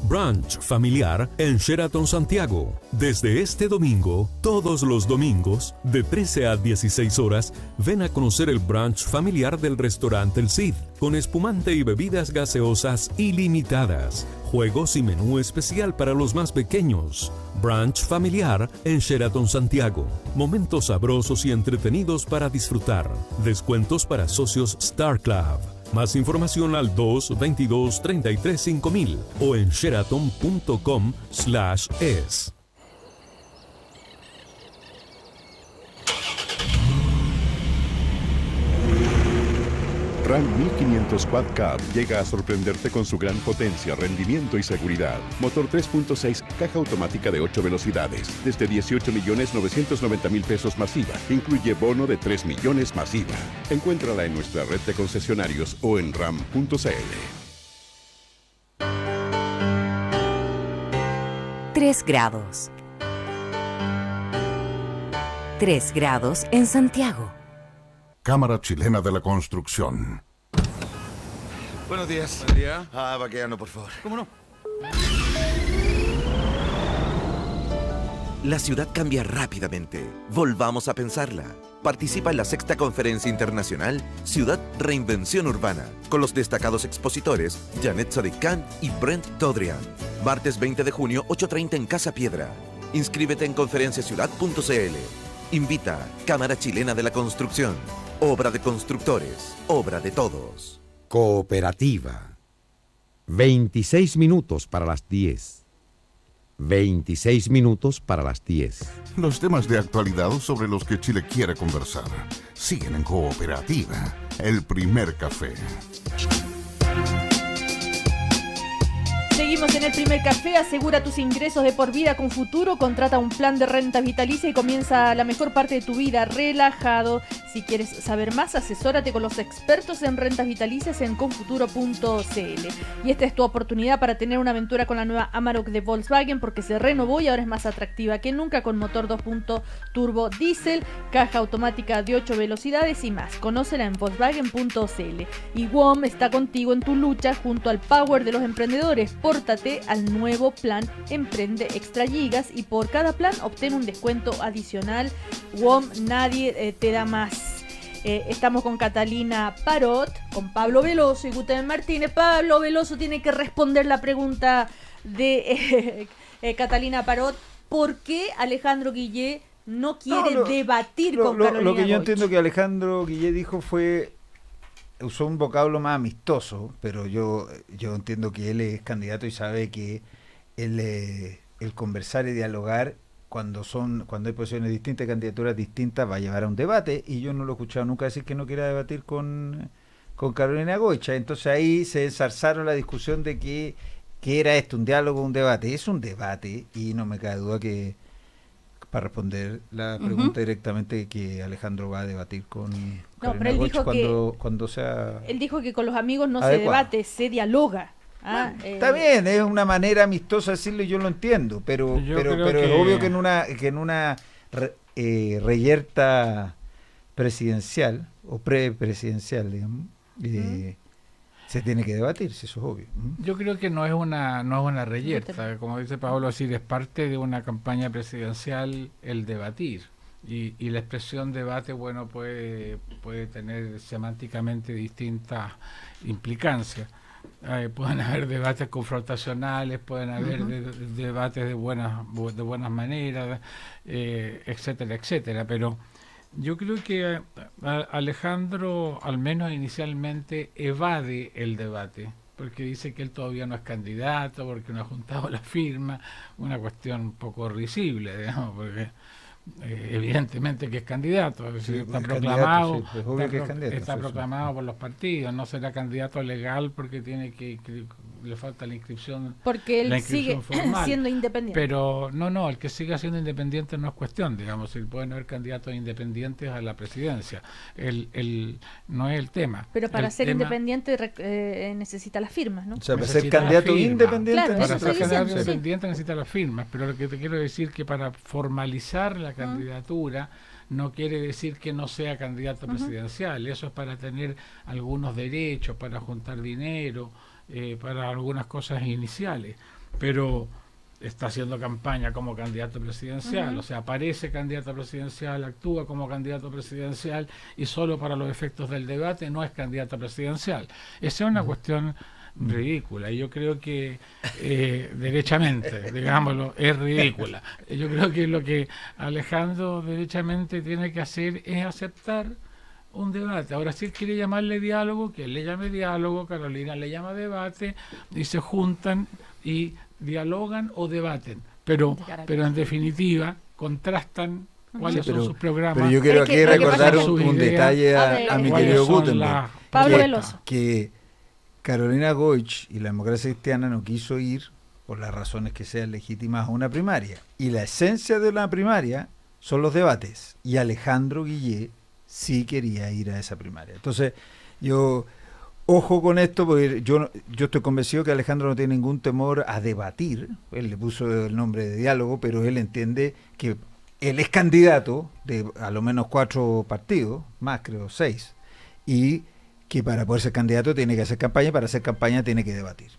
K: Brunch familiar en Sheraton Santiago. Desde este domingo, todos los domingos, de 13 a 16 horas, ven a conocer el brunch familiar del restaurante El Cid, con espumante y bebidas gaseosas ilimitadas, juegos y menú especial para los más pequeños. Brunch familiar en Sheraton Santiago. Momentos sabrosos y entretenidos para disfrutar. Descuentos para socios Star Club. Más información al 222-33-5000 o en sheraton.com/es.
F: Ram 1500 Quad Cab llega a sorprenderte con su gran potencia, rendimiento y seguridad. Motor 3.6, caja automática de 8 velocidades, desde 18.990.000 pesos masiva. Incluye bono de 3 millones masiva. Encuéntrala en nuestra red de concesionarios o en ram.cl.
L: 3 grados. 3 grados en Santiago. Cámara Chilena de la Construcción.
M: Buenos días.
N: Buen día.
M: Vaqueano, por favor.
N: ¿Cómo no?
E: La ciudad cambia rápidamente. Volvamos a pensarla. Participa en la 6ª Conferencia Internacional Ciudad Reinvención Urbana, con los destacados expositores Janet Sadikhan y Brent Todrian. Martes 20 de junio, 8:30 en Casa Piedra. Inscríbete en conferenciaciudad.cl. Invita Cámara Chilena de la Construcción. Obra de constructores, obra de todos.
O: Cooperativa. 26 minutos para las 10. 26 minutos para las 10.
L: Los temas de actualidad sobre los que Chile quiere conversar siguen en Cooperativa, el primer café.
A: Seguimos en el primer café. Asegura tus ingresos de por vida con Futuro. Contrata un plan de renta vitalicia y comienza la mejor parte de tu vida relajado. Si quieres saber más, asesórate con los expertos en rentas vitalicias en confuturo.cl. Y esta es tu oportunidad para tener una aventura con la nueva Amarok de Volkswagen, porque se renovó y ahora es más atractiva que nunca, con motor 2. Turbo diésel, caja automática de 8 velocidades y más. Conócela en volkswagen.cl. Y WOM está contigo en tu lucha junto al Power de los emprendedores. Pórtate al nuevo plan Emprende Extra Gigas y por cada plan obtén un descuento adicional. WOM, nadie te da más. Estamos con Catalina Parot, con Pablo Veloso y Guten Martínez. Pablo Veloso tiene que responder la pregunta de Catalina Parot. ¿Por qué Alejandro Guillé no quiere debatir con Carolina
D: Lo que yo
A: Goich?
D: entiendo que Alejandro Guillé dijo usó un vocablo más amistoso, pero yo entiendo que él es candidato y sabe que el conversar y dialogar cuando hay posiciones distintas, candidaturas distintas, va a llevar a un debate, y yo no lo he escuchado nunca decir que no quiera debatir con Carolina Goich. Entonces ahí se ensarzaron la discusión de que era esto, un diálogo, un debate. Es un debate, y no me cabe duda que, para responder la pregunta directamente, que Alejandro va a debatir con Carolina Goich cuando sea.
A: Él dijo que con los amigos no
D: adecuado.
A: se debate, se dialoga.
D: Está bien, es una manera amistosa decirlo y yo lo entiendo, pero es obvio que en una reyerta presidencial o prepresidencial, digamos, se tiene que debatir, si eso es obvio.
B: Yo creo que no es una reyerta, como dice Pablo, es parte de una campaña presidencial el debatir. Y la expresión debate, bueno, puede tener semánticamente distintas implicancias. Pueden haber debates confrontacionales, pueden haber debates de buenas maneras, etcétera, etcétera. Pero yo creo que Alejandro, al menos inicialmente, evade el debate, porque dice que él todavía no es candidato, porque no ha juntado la firma, una cuestión un poco risible, digamos, porque evidentemente que es candidato, es decir, está proclamado, está proclamado por los partidos, no será candidato legal porque le falta la inscripción,
A: porque él sigue
B: formal,
A: siendo independiente.
B: Pero no, el que siga siendo independiente no es cuestión, digamos, si pueden haber candidatos independientes a la presidencia, no es el tema.
A: Pero para ser independiente necesita las firmas, ¿no?
D: O sea, para ser candidato independiente,
A: claro,
B: para ser candidato independiente necesita las firmas, pero lo que te quiero decir que para formalizar la candidatura no quiere decir que no sea candidato presidencial. Eso es para tener algunos derechos, para juntar dinero, para algunas cosas iniciales, pero está haciendo campaña como candidato presidencial, o sea, aparece candidato presidencial, actúa como candidato presidencial y solo para los efectos del debate no es candidato presidencial. Esa es una cuestión ridícula, y yo creo que derechamente, digámoslo, es ridícula. Yo creo que lo que Alejandro derechamente tiene que hacer es aceptar un debate. Ahora, si él quiere llamarle diálogo, que él le llame diálogo, Carolina le llama debate, y se juntan y dialogan o debaten, pero en definitiva contrastan cuáles son sus programas.
D: Pero yo quiero aquí recordar un detalle a mi querido Gutenberg,
A: Pablo Veloso,
D: que Carolina Goich y la Democracia Cristiana no quiso ir, por las razones que sean legítimas, a una primaria. Y la esencia de una primaria son los debates. Y Alejandro Guillé sí quería ir a esa primaria. Entonces, ojo con esto, porque yo estoy convencido que Alejandro no tiene ningún temor a debatir. Él le puso el nombre de diálogo, pero él entiende que él es candidato de a lo menos 4 partidos, más creo 6, y que para poder ser candidato tiene que hacer campaña, y para hacer campaña tiene que debatir.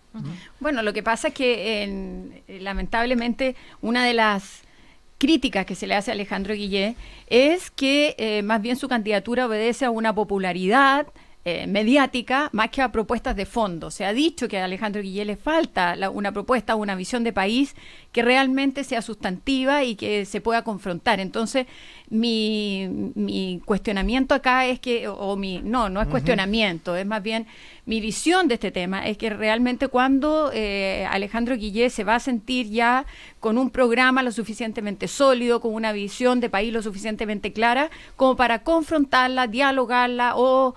C: Bueno, lo que pasa es que lamentablemente una de las críticas que se le hace a Alejandro Guillé es que más bien su candidatura obedece a una popularidad mediática más que a propuestas de fondo. Se ha dicho que a Alejandro Guillé le falta una propuesta, una visión de país que realmente sea sustantiva y que se pueda confrontar. Entonces, mi cuestionamiento acá es que, no es cuestionamiento, es más bien mi visión de este tema, es que realmente cuando Alejandro Guillé se va a sentir ya con un programa lo suficientemente sólido, con una visión de país lo suficientemente clara, como para confrontarla, dialogarla o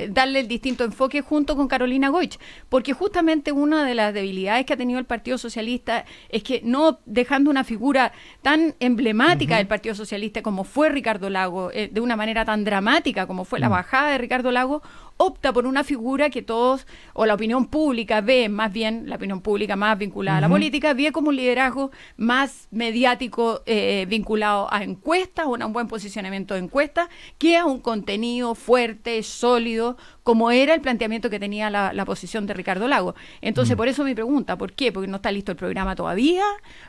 C: darle el distinto enfoque junto con Carolina Goich, porque justamente una de las debilidades que ha tenido el Partido Socialista es que no dejando una figura tan emblemática del Partido Socialista como fue Ricardo Lagos, de una manera tan dramática como fue la bajada de Ricardo Lagos, opta por una figura que todos, o la opinión pública ve, más bien la opinión pública más vinculada a la política, ve como un liderazgo más mediático vinculado a encuestas, o a un buen posicionamiento de encuestas, que a un contenido fuerte, sólido, como era el planteamiento que tenía la posición de Ricardo Lagos. Entonces, por eso mi pregunta, ¿por qué? Porque no está listo el programa todavía,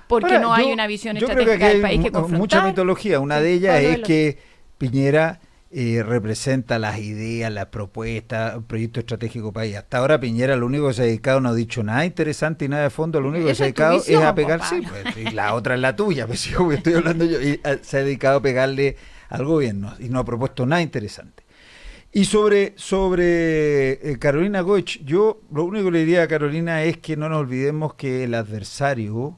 C: porque no hay una visión estratégica del país que confrontar.
D: Mucha mitología, una de ellas es que Piñera representa las ideas, las propuestas, un proyecto estratégico país. Hasta ahora Piñera lo único que se ha dedicado, no ha dicho nada interesante y nada de fondo, lo único que se ha dedicado es a pegar, y la otra es la tuya, pues yo estoy hablando yo, y se ha dedicado a pegarle al gobierno y no ha propuesto nada interesante. Y sobre Carolina Goich, yo lo único que le diría a Carolina es que no nos olvidemos que el adversario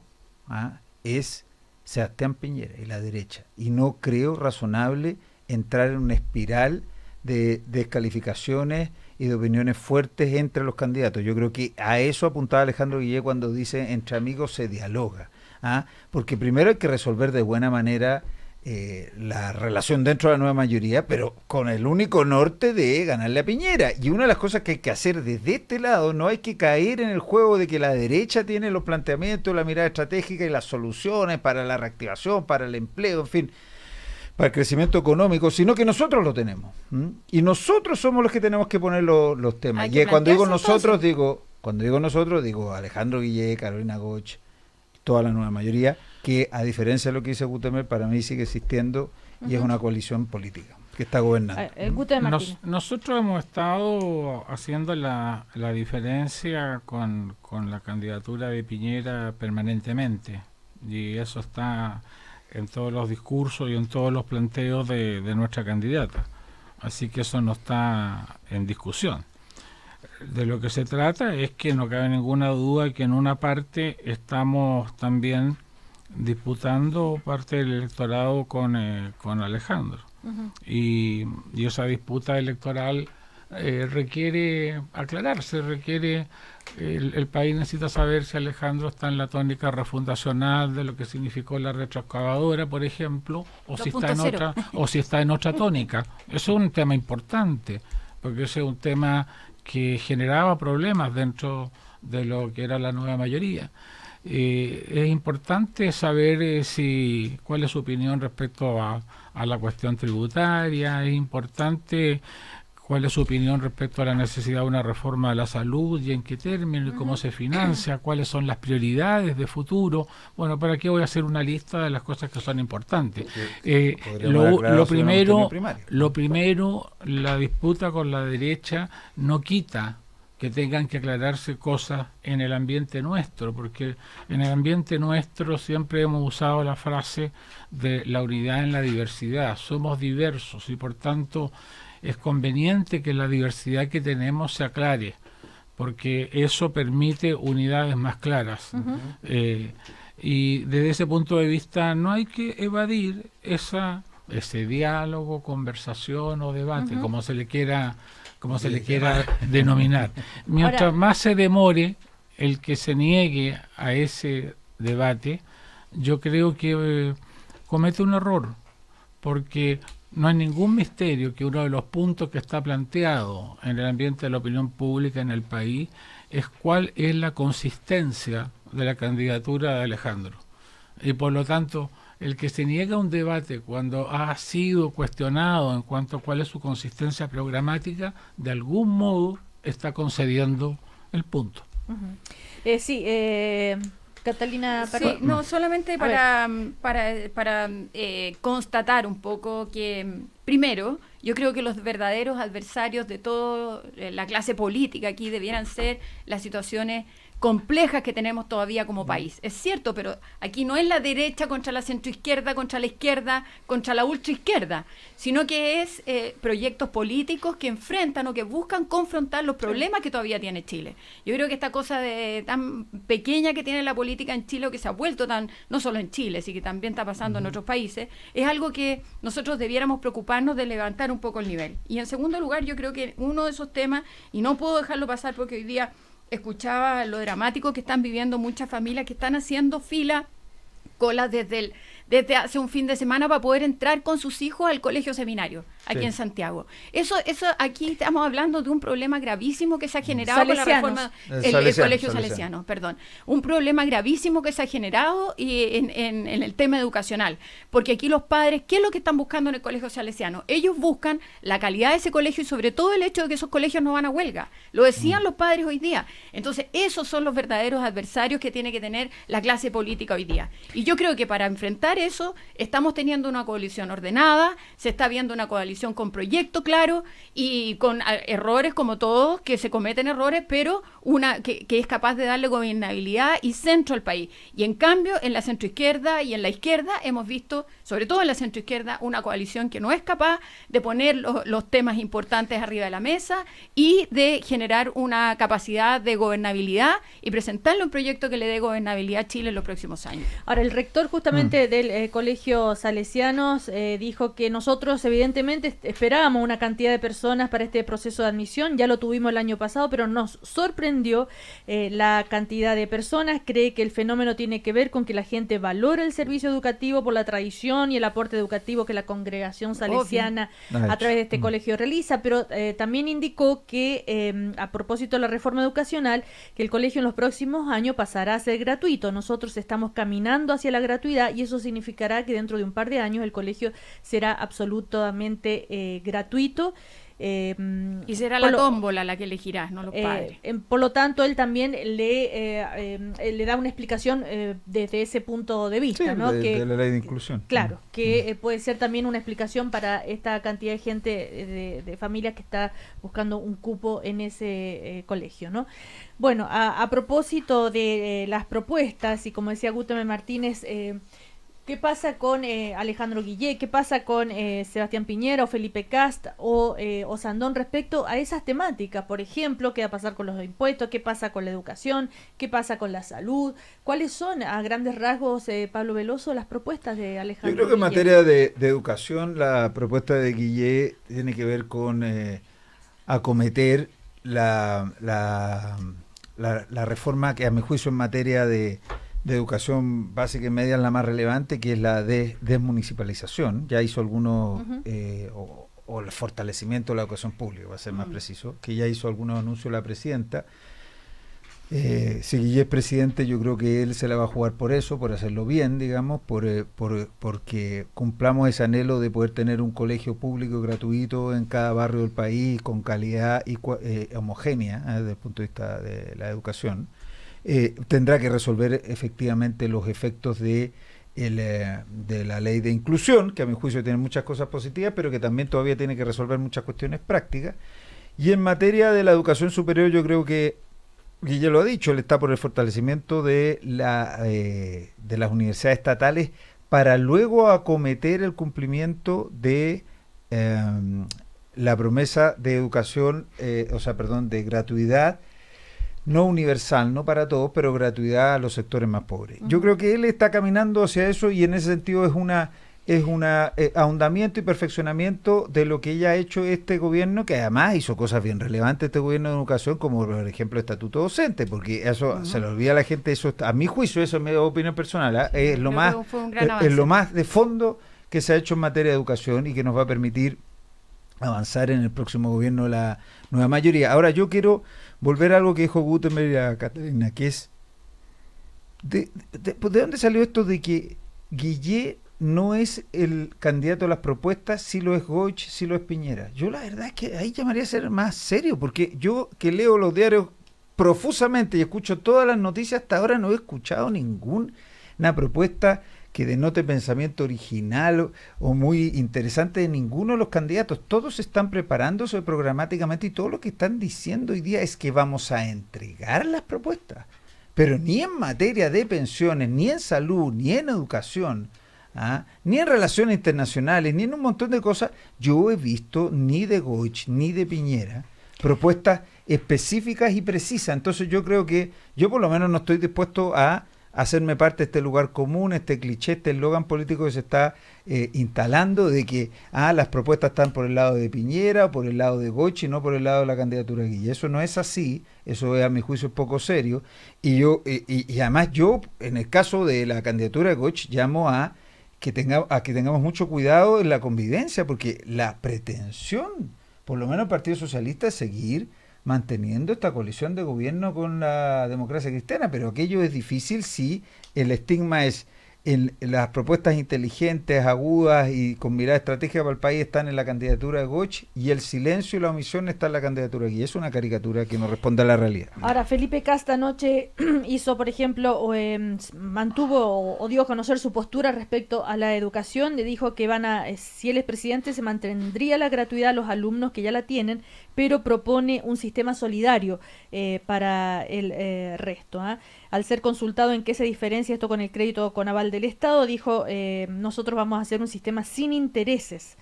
D: es Sebastián Piñera y la derecha, y no creo razonable entrar en una espiral de descalificaciones y de opiniones fuertes entre los candidatos. Yo creo que a eso apuntaba Alejandro Guillé cuando dice entre amigos se dialoga, porque primero hay que resolver de buena manera la relación dentro de la nueva mayoría, pero con el único norte de ganarle a Piñera. Y una de las cosas que hay que hacer desde este lado, no hay que caer en el juego de que la derecha tiene los planteamientos, la mirada estratégica y las soluciones para la reactivación, para el empleo, en fin, para el crecimiento económico, sino que nosotros lo tenemos. Y nosotros somos los que tenemos que poner los temas. Y cuando digo nosotros, digo Alejandro Guillé, Carolina Goich, toda la nueva mayoría, que a diferencia de lo que dice Gutemer, para mí sigue existiendo y es una coalición política que está gobernando.
B: Nosotros hemos estado haciendo la diferencia con la candidatura de Piñera permanentemente, y eso está en todos los discursos y en todos los planteos de nuestra candidata. Así que eso no está en discusión. De lo que se trata es que no cabe ninguna duda que en una parte estamos también disputando parte del electorado con Alejandro. Y esa disputa electoral requiere aclararse, el país necesita saber si Alejandro está en la tónica refundacional de lo que significó la retroexcavadora, por ejemplo, o si está en otra tónica. Eso es un tema importante, porque ese es un tema que generaba problemas dentro de lo que era la nueva mayoría. Es importante saber cuál es su opinión respecto a la cuestión tributaria, es importante cuál es su opinión respecto a la necesidad de una reforma de la salud y en qué términos y cómo se financia, cuáles son las prioridades de futuro. Bueno, ¿para qué voy a hacer una lista de las cosas que son importantes? Lo primero, la disputa con la derecha no quita que tengan que aclararse cosas en el ambiente nuestro, porque en el ambiente nuestro siempre hemos usado la frase de la unidad en la diversidad. Somos diversos y por tanto es conveniente que la diversidad que tenemos se aclare, porque eso permite unidades más claras. Y desde ese punto de vista no hay que evadir ese diálogo, conversación o debate, como se le quiera denominar. Mientras más se demore el que se niegue a ese debate, yo creo que comete un error, porque no hay ningún misterio que uno de los puntos que está planteado en el ambiente de la opinión pública en el país es cuál es la consistencia de la candidatura de Alejandro. Y por lo tanto, el que se niega a un debate cuando ha sido cuestionado en cuanto a cuál es su consistencia programática, de algún modo está concediendo el punto.
A: Catalina,
C: sí, no, solamente para constatar un poco que, primero, yo creo que los verdaderos adversarios de toda la clase política aquí debieran ser las situaciones complejas que tenemos todavía como país. Es cierto, pero aquí no es la derecha contra la centroizquierda, contra la izquierda, contra la ultraizquierda, sino que es proyectos políticos que enfrentan o que buscan confrontar los problemas que todavía tiene Chile. Yo creo que esta cosa tan pequeña que tiene la política en Chile, o que se ha vuelto tan, no solo en Chile, sino que también está pasando en otros países, es algo que nosotros debiéramos preocuparnos de levantar un poco el nivel. Y en segundo lugar, yo creo que uno de esos temas, y no puedo dejarlo pasar porque hoy día escuchaba lo dramático que están viviendo muchas familias que están haciendo colas desde hace un fin de semana para poder entrar con sus hijos al colegio seminario aquí en Santiago. Eso aquí estamos hablando de un problema gravísimo que se ha generado con la reforma el colegio salesiano, perdón. Un problema gravísimo que se ha generado en el tema educacional, porque aquí los padres, ¿qué es lo que están buscando en el colegio salesiano? Ellos buscan la calidad de ese colegio y sobre todo el hecho de que esos colegios no van a huelga. Lo decían los padres hoy día. Entonces, esos son los verdaderos adversarios que tiene que tener la clase política hoy día. Y yo creo que para enfrentar eso, estamos teniendo una coalición ordenada, se está viendo una coalición con proyecto claro y con errores como todos, que se cometen errores, pero una que es capaz de darle gobernabilidad y centro al país. Y en cambio, en la centroizquierda y en la izquierda hemos visto, sobre todo en la centroizquierda, una coalición que no es capaz de poner los temas importantes arriba de la mesa y de generar una capacidad de gobernabilidad y presentarle un proyecto que le dé gobernabilidad a Chile en los próximos años.
A: Ahora, el rector justamente del Colegio Salesianos dijo que nosotros evidentemente esperábamos una cantidad de personas para este proceso de admisión, ya lo tuvimos el año pasado, pero nos sorprendió la cantidad de personas. Cree que el fenómeno tiene que ver con que la gente valora el servicio educativo por la tradición y el aporte educativo que la congregación salesiana a través de este colegio realiza, pero también indicó que a propósito de la reforma educacional, que el colegio en los próximos años pasará a ser gratuito. Nosotros estamos caminando hacia la gratuidad y eso significará que dentro de un par de años el colegio será absolutamente gratuito.
C: Y será la tómbola la que elegirás, no los padres.
A: Por lo tanto, él también le da una explicación desde ese punto de vista, ¿no?
D: De la ley de inclusión.
A: Claro, que puede ser también una explicación para esta cantidad de gente, de familias que está buscando un cupo en ese colegio, ¿no? Bueno, a propósito de las propuestas, y como decía Guteme Martínez, ¿qué pasa con Alejandro Guillé? ¿Qué pasa con Sebastián Piñera o Felipe Cast o Sandón respecto a esas temáticas? Por ejemplo, ¿qué va a pasar con los impuestos? ¿Qué pasa con la educación? ¿Qué pasa con la salud? ¿Cuáles son, a grandes rasgos, Pablo Veloso, las propuestas de Alejandro Guillé?
D: Yo creo que en materia de educación, la propuesta de Guillé tiene que ver con acometer la reforma que, a mi juicio, en materia de educación básica y media es la más relevante, que es la de desmunicipalización. Ya hizo algunos, o el fortalecimiento de la educación pública, va a ser más preciso, que ya hizo algunos anuncios la presidenta. Si Guillé es presidente, yo creo que él se la va a jugar por eso, por hacerlo bien, digamos, porque cumplamos ese anhelo de poder tener un colegio público gratuito en cada barrio del país, con calidad y homogénea desde el punto de vista de la educación. Tendrá que resolver efectivamente los efectos de la ley de inclusión, que a mi juicio tiene muchas cosas positivas, pero que también todavía tiene que resolver muchas cuestiones prácticas. Y en materia de la educación superior, yo creo que Guille lo ha dicho, él está por el fortalecimiento de las universidades estatales para luego acometer el cumplimiento de la promesa de educación, de gratuidad, no universal, no para todos, pero gratuidad a los sectores más pobres. Yo creo que él está caminando hacia eso y en ese sentido es un ahondamiento y perfeccionamiento de lo que ya ha hecho este gobierno, que además hizo cosas bien relevantes este gobierno de educación, como por ejemplo el estatuto docente, porque eso se le olvida a la gente, eso a mi juicio, eso es mi opinión personal, es lo más de fondo que se ha hecho en materia de educación y que nos va a permitir avanzar en el próximo gobierno la nueva mayoría. Ahora yo quiero volver a algo que dijo Gutenberg y a Catalina, que es ¿de dónde salió esto de que Guillé no es el candidato a las propuestas, si lo es Goich, si lo es Piñera. Yo la verdad es que ahí llamaría a ser más serio, porque yo que leo los diarios profusamente y escucho todas las noticias, hasta ahora no he escuchado ninguna propuesta que denote pensamiento original o muy interesante de ninguno de los candidatos. Todos están preparándose programáticamente y todo lo que están diciendo hoy día es que vamos a entregar las propuestas. Pero ni en materia de pensiones, ni en salud, ni en educación, ni en relaciones internacionales, ni en un montón de cosas, yo he visto ni de Goich ni de Piñera propuestas específicas y precisas. Entonces yo creo que yo por lo menos no estoy dispuesto a hacerme parte de este lugar común, este cliché, este eslogan político que se está instalando de que las propuestas están por el lado de Piñera o por el lado de Goich y no por el lado de la candidatura de Guille. Eso no es así, eso es a mi juicio poco serio. Y yo y además yo, en el caso de la candidatura de Goich, llamo a que tengamos mucho cuidado en la convivencia, porque la pretensión, por lo menos el Partido Socialista, es seguir manteniendo esta coalición de gobierno con la democracia cristiana, pero aquello es difícil si el estigma es las propuestas inteligentes, agudas y con mirada estratégica para el país están en la candidatura de Goich y el silencio y la omisión está en la candidatura de Guille. Es una caricatura que no responde a la realidad.
A: Ahora, Felipe Casta anoche hizo, por ejemplo, mantuvo o dio a conocer su postura respecto a la educación. Le dijo que si él es presidente, se mantendría la gratuidad a los alumnos que ya la tienen, pero propone un sistema solidario para el resto. Al ser consultado en qué se diferencia esto con el crédito con aval del Estado, dijo, nosotros vamos a hacer un sistema sin intereses.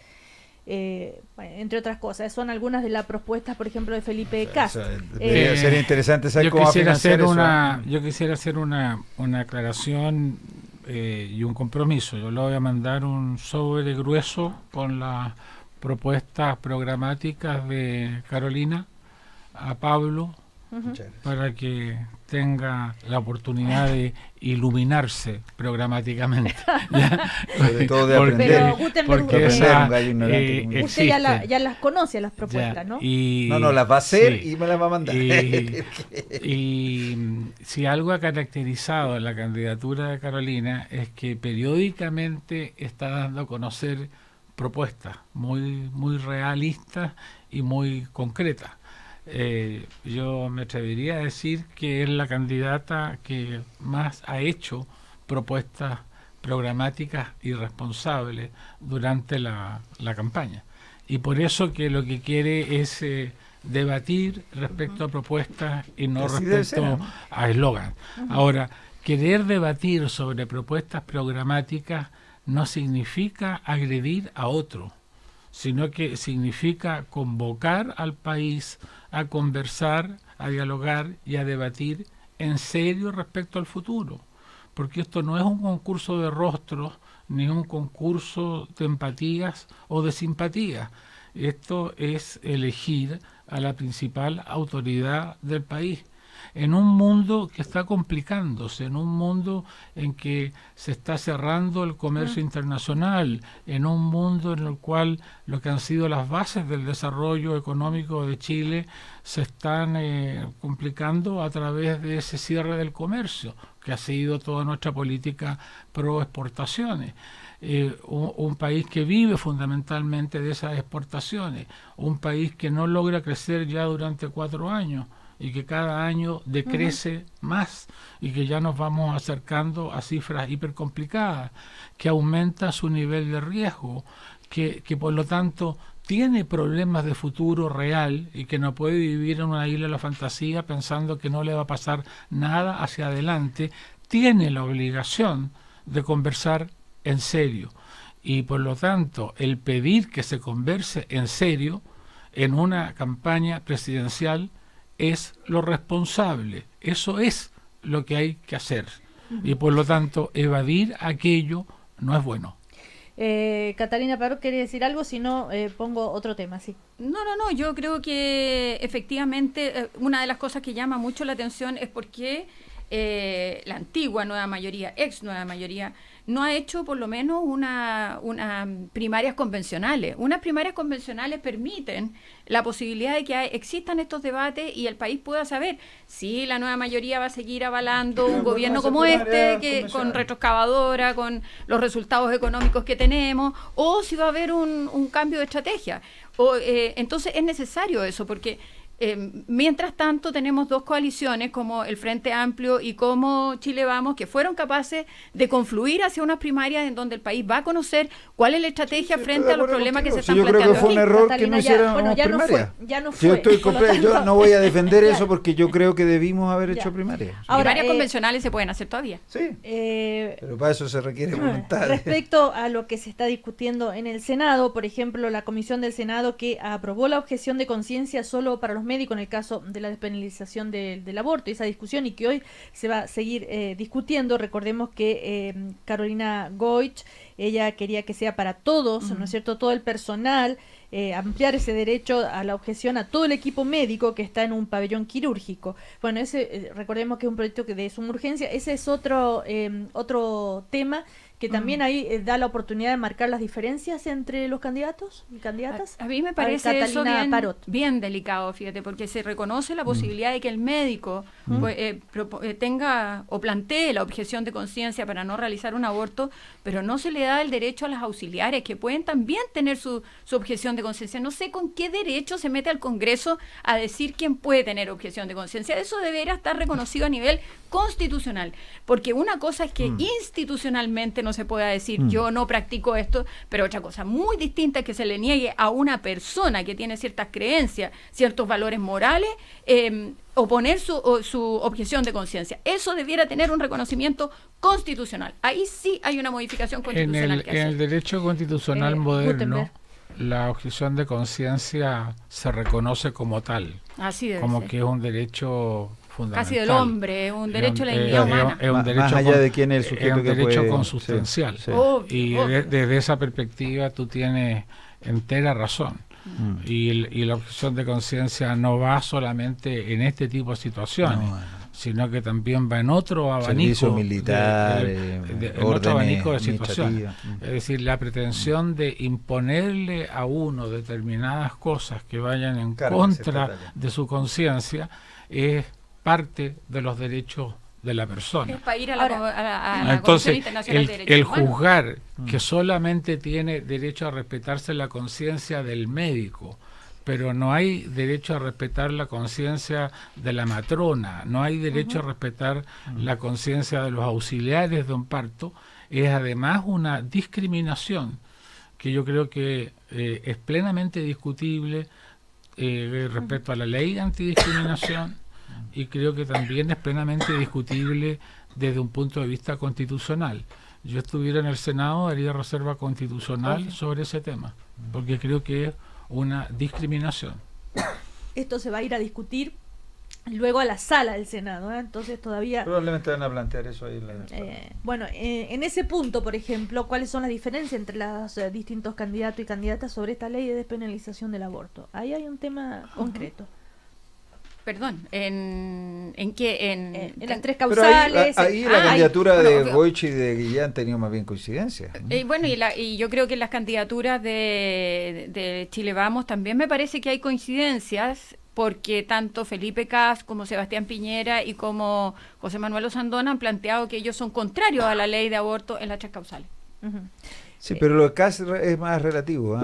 A: Entre otras cosas, son algunas de las propuestas, por ejemplo, de Felipe Cast.
D: Sería interesante saber cómo financiar eso.
B: Yo quisiera hacer una aclaración y un compromiso. Yo le voy a mandar un sobre grueso con las propuestas programáticas de Carolina a Pablo, para que tenga la oportunidad de iluminarse programáticamente.
D: Sobre todo de aprender.
A: Porque usted ya las conoce, las propuestas, ¿no?
D: No, las va a hacer y me las va a mandar.
B: Y si algo ha caracterizado la candidatura de Carolina es que periódicamente está dando a conocer propuestas muy, muy realistas y muy concretas. Yo me atrevería a decir que es la candidata que más ha hecho propuestas programáticas y responsables durante la campaña. Y por eso que lo que quiere es debatir respecto a propuestas y no respecto a eslogan. Ahora, querer debatir sobre propuestas programáticas no significa agredir a otro, sino que significa convocar al país a conversar, a dialogar y a debatir en serio respecto al futuro. Porque esto no es un concurso de rostros, ni un concurso de empatías o de simpatías. Esto es elegir a la principal autoridad del país. En un mundo que está complicándose, en un mundo en que se está cerrando el comercio internacional, en un mundo en el cual lo que han sido las bases del desarrollo económico de Chile se están complicando a través de ese cierre del comercio, que ha sido toda nuestra política pro exportaciones. Un país que vive fundamentalmente de esas exportaciones, un país que no logra crecer ya durante 4 años, y que cada año decrece más y que ya nos vamos acercando a cifras hipercomplicadas, que aumenta su nivel de riesgo, que por lo tanto tiene problemas de futuro real y que no puede vivir en una isla de la fantasía pensando que no le va a pasar nada hacia adelante, tiene la obligación de conversar en serio. Y por lo tanto, el pedir que se converse en serio en una campaña presidencial es lo responsable, eso es lo que hay que hacer. Y por lo tanto, evadir aquello no es bueno.
A: Catalina Parot, ¿quiere decir algo? Si no, pongo otro tema, sí.
C: No, yo creo que efectivamente una de las cosas que llama mucho la atención es porque la antigua nueva mayoría, ex nueva mayoría, no ha hecho por lo menos una primarias convencionales. Unas primarias convencionales permiten la posibilidad de que existan estos debates y el país pueda saber si la nueva mayoría va a seguir avalando un gobierno como este, que con retroexcavadora, con los resultados económicos que tenemos, o si va a haber un cambio de estrategia. Entonces es necesario eso, porque mientras tanto tenemos dos coaliciones como el Frente Amplio y como Chile Vamos, que fueron capaces de confluir hacia unas primarias en donde el país va a conocer cuál es la estrategia frente a los problemas que se están planteando.
D: Yo creo que fue un error
A: Catalina,
D: que no hicieran
A: primarias. Ya no fue.
D: Yo no voy a defender eso porque yo creo que debimos haber hecho primarias.
C: Ahora, primarias convencionales se pueden hacer todavía.
D: Sí, pero para eso se requiere voluntad.
A: Respecto a lo que se está discutiendo en el Senado, por ejemplo, la comisión del Senado que aprobó la objeción de conciencia solo para los médicos en el caso de la despenalización del aborto, y esa discusión, y que hoy se va a seguir discutiendo. Recordemos que Carolina Goich, ella quería que sea para todos, ¿no es cierto?, todo el personal, ampliar ese derecho a la objeción a todo el equipo médico que está en un pabellón quirúrgico. Bueno, ese recordemos que es un proyecto de suma urgencia. Ese es otro tema que también ahí da la oportunidad de marcar las diferencias entre los candidatos y candidatas.
C: A mí me parece eso bien delicado, fíjate, porque se reconoce la posibilidad de que el médico tenga o plantee la objeción de conciencia para no realizar un aborto, pero no se le da el derecho a las auxiliares, que pueden también tener su objeción de conciencia. No sé con qué derecho se mete al Congreso a decir quién puede tener objeción de conciencia. Eso debería estar reconocido a nivel constitucional, porque una cosa es que institucionalmente no se pueda decir yo no practico esto, pero otra cosa muy distinta es que se le niegue a una persona que tiene ciertas creencias, ciertos valores morales, oponer su objeción de conciencia. Eso debiera tener un reconocimiento constitucional. Ahí sí hay una modificación constitucional que hacer.
B: En el derecho constitucional moderno, la objeción de conciencia se reconoce como tal,
C: así debe
B: como
C: ser.
B: Que es un derecho fundamental.
C: Casi del hombre, un derecho a la dignidad humana.
B: Es un derecho
D: más allá de quién es el sujeto,
B: es un
D: que
B: derecho
D: puede,
B: consustancial.
D: Sí.
B: Desde esa perspectiva tú tienes entera razón. Y la objeción de conciencia no va solamente en este tipo de situaciones, sino que también va en otro abanico.
D: Servicio militar,
B: en otro abanico de situaciones. Es decir, la pretensión de imponerle a uno determinadas cosas que vayan en contra de su conciencia es parte de los derechos de la persona.
C: Es para ir a la
B: Entonces,
C: Comisión Internacional de Derechos
B: el
C: Humanos.
B: juzgar que solamente tiene derecho a respetarse la conciencia del médico, pero no hay derecho a respetar la conciencia de la matrona, no hay derecho a respetar la conciencia de los auxiliares de un parto, es además una discriminación que yo creo que es plenamente discutible respecto a la ley de antidiscriminación, y creo que también es plenamente discutible desde un punto de vista constitucional. Yo estuviera en el Senado, haría reserva constitucional sobre ese tema, porque creo que es una discriminación.
A: Esto se va a ir a discutir luego a la sala del Senado, entonces todavía...
D: Probablemente van a plantear eso ahí.
A: En ese punto, por ejemplo, ¿cuáles son las diferencias entre los distintos candidatos y candidatas sobre esta ley de despenalización del aborto? Ahí hay un tema concreto.
C: Perdón, ¿en qué? En
A: las tres causales.
D: Ahí la candidatura de Goich y de Guillén han tenido más bien coincidencia.
C: Bueno, y yo creo que en las candidaturas de Chile Vamos también me parece que hay coincidencias, porque tanto Felipe Cas como Sebastián Piñera y como José Manuel Osandón han planteado que ellos son contrarios a la ley de aborto en las tres causales.
D: Sí, pero lo de Cas es más relativo,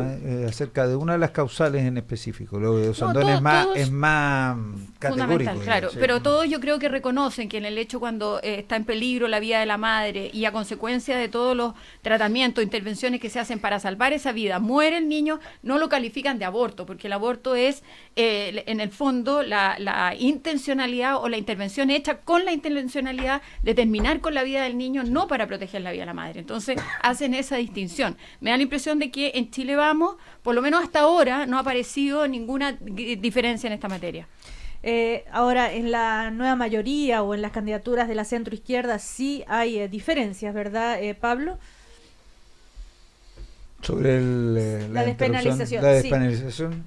D: acerca de una de las causales en específico. Lo de Osandón es más categórico.
C: Claro, pero todos yo creo que reconocen que en el hecho cuando está en peligro la vida de la madre y a consecuencia de todos los tratamientos, intervenciones que se hacen para salvar esa vida, muere el niño, no lo califican de aborto, porque el aborto es, en el fondo, la intencionalidad o la intervención hecha con la intencionalidad de terminar con la vida del niño, no para proteger la vida de la madre. Entonces, hacen esa distinción. Me da la impresión de que en Chile Vamos, por lo menos hasta ahora, no ha aparecido ninguna diferencia en esta materia.
A: Ahora, en la nueva mayoría o en las candidaturas de la centro-izquierda sí hay diferencias, ¿verdad, Pablo?
D: Sobre la despenalización. La despenalización.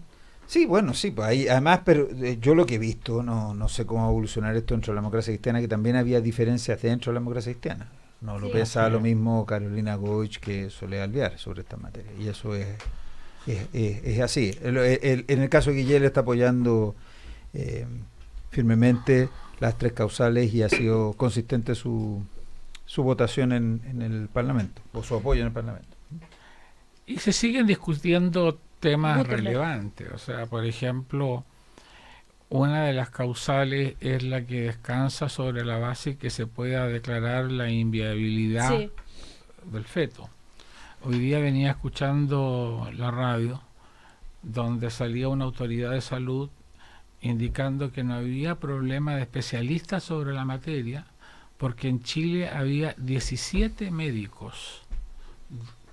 D: Sí, bueno, sí, pues ahí, además, pero yo lo que he visto, no sé cómo va a evolucionar esto dentro de la democracia cristiana, que también había diferencias dentro de la democracia cristiana. No lo piensa lo mismo Carolina Goich que Soledad Alvear sobre esta materia. Y eso es así. En el caso de Guillén está apoyando firmemente las 3 causales y ha sido consistente su votación en el Parlamento, o su apoyo en el Parlamento.
B: Y se siguen discutiendo temas relevantes. O sea, por ejemplo, una de las causales es la que descansa sobre la base que se pueda declarar la inviabilidad del feto. Hoy día venía escuchando la radio donde salía una autoridad de salud indicando que no había problema de especialistas sobre la materia porque en Chile había 17 médicos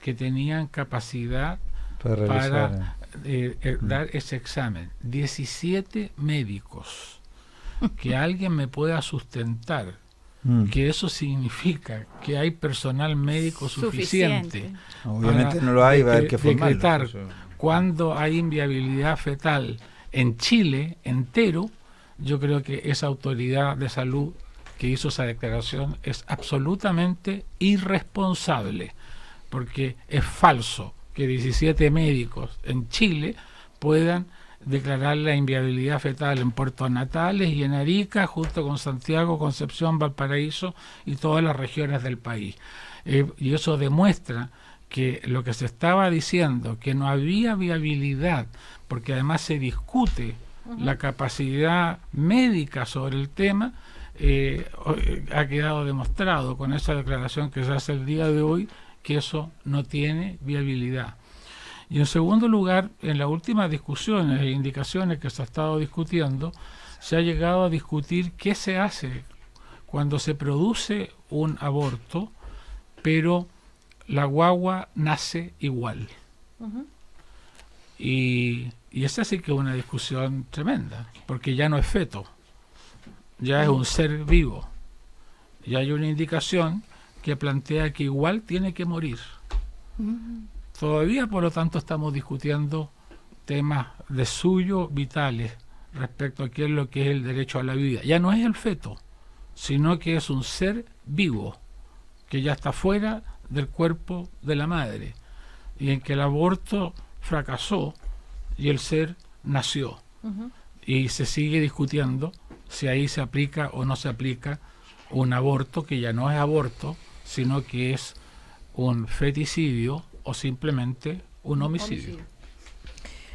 B: que tenían capacidad para dar ese examen. 17 médicos. Que alguien me pueda sustentar que eso significa que hay personal médico suficiente.
D: Obviamente no lo hay, va a haber que
B: decretar cuando hay inviabilidad fetal en Chile entero. Yo creo que esa autoridad de salud que hizo esa declaración es absolutamente irresponsable, porque es falso que 17 médicos en Chile puedan declarar la inviabilidad fetal en Puerto Natales y en Arica, junto con Santiago, Concepción, Valparaíso y todas las regiones del país. Y eso demuestra que lo que se estaba diciendo, que no había viabilidad, porque además se discute la capacidad médica sobre el tema, ha quedado demostrado con esa declaración que se hace el día de hoy, que eso no tiene viabilidad. Y en segundo lugar, en las últimas discusiones e indicaciones que se ha estado discutiendo, se ha llegado a discutir qué se hace cuando se produce un aborto, pero la guagua nace igual. Y esa sí que es una discusión tremenda, porque ya no es feto, ya es un ser vivo. Y hay una indicación que plantea que igual tiene que morir. Todavía, por lo tanto, estamos discutiendo temas de suyo vitales respecto a qué es lo que es el derecho a la vida. Ya no es el feto, sino que es un ser vivo, que ya está fuera del cuerpo de la madre, y en que el aborto fracasó y el ser nació. Y se sigue discutiendo si ahí se aplica o no se aplica un aborto que ya no es aborto, sino que es un feticidio o simplemente un homicidio.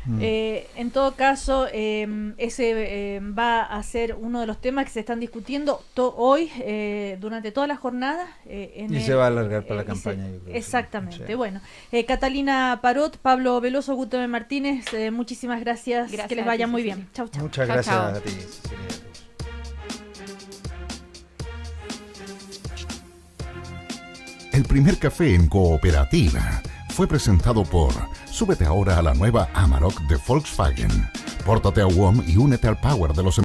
A: En todo caso, ese va a ser uno de los temas que se están discutiendo hoy durante toda la jornada.
D: Y se va a alargar para la campaña. Yo creo,
A: exactamente. Sí. Bueno, Catalina Parot, Pablo Veloso, Gutierrez Martínez, muchísimas gracias. Que les vaya muy bien. Chau, chau.
D: Muchas gracias a ti.
L: El primer café en Cooperativa fue presentado por Súbete ahora a la nueva Amarok de Volkswagen. Pórtate a WOM y únete al power de los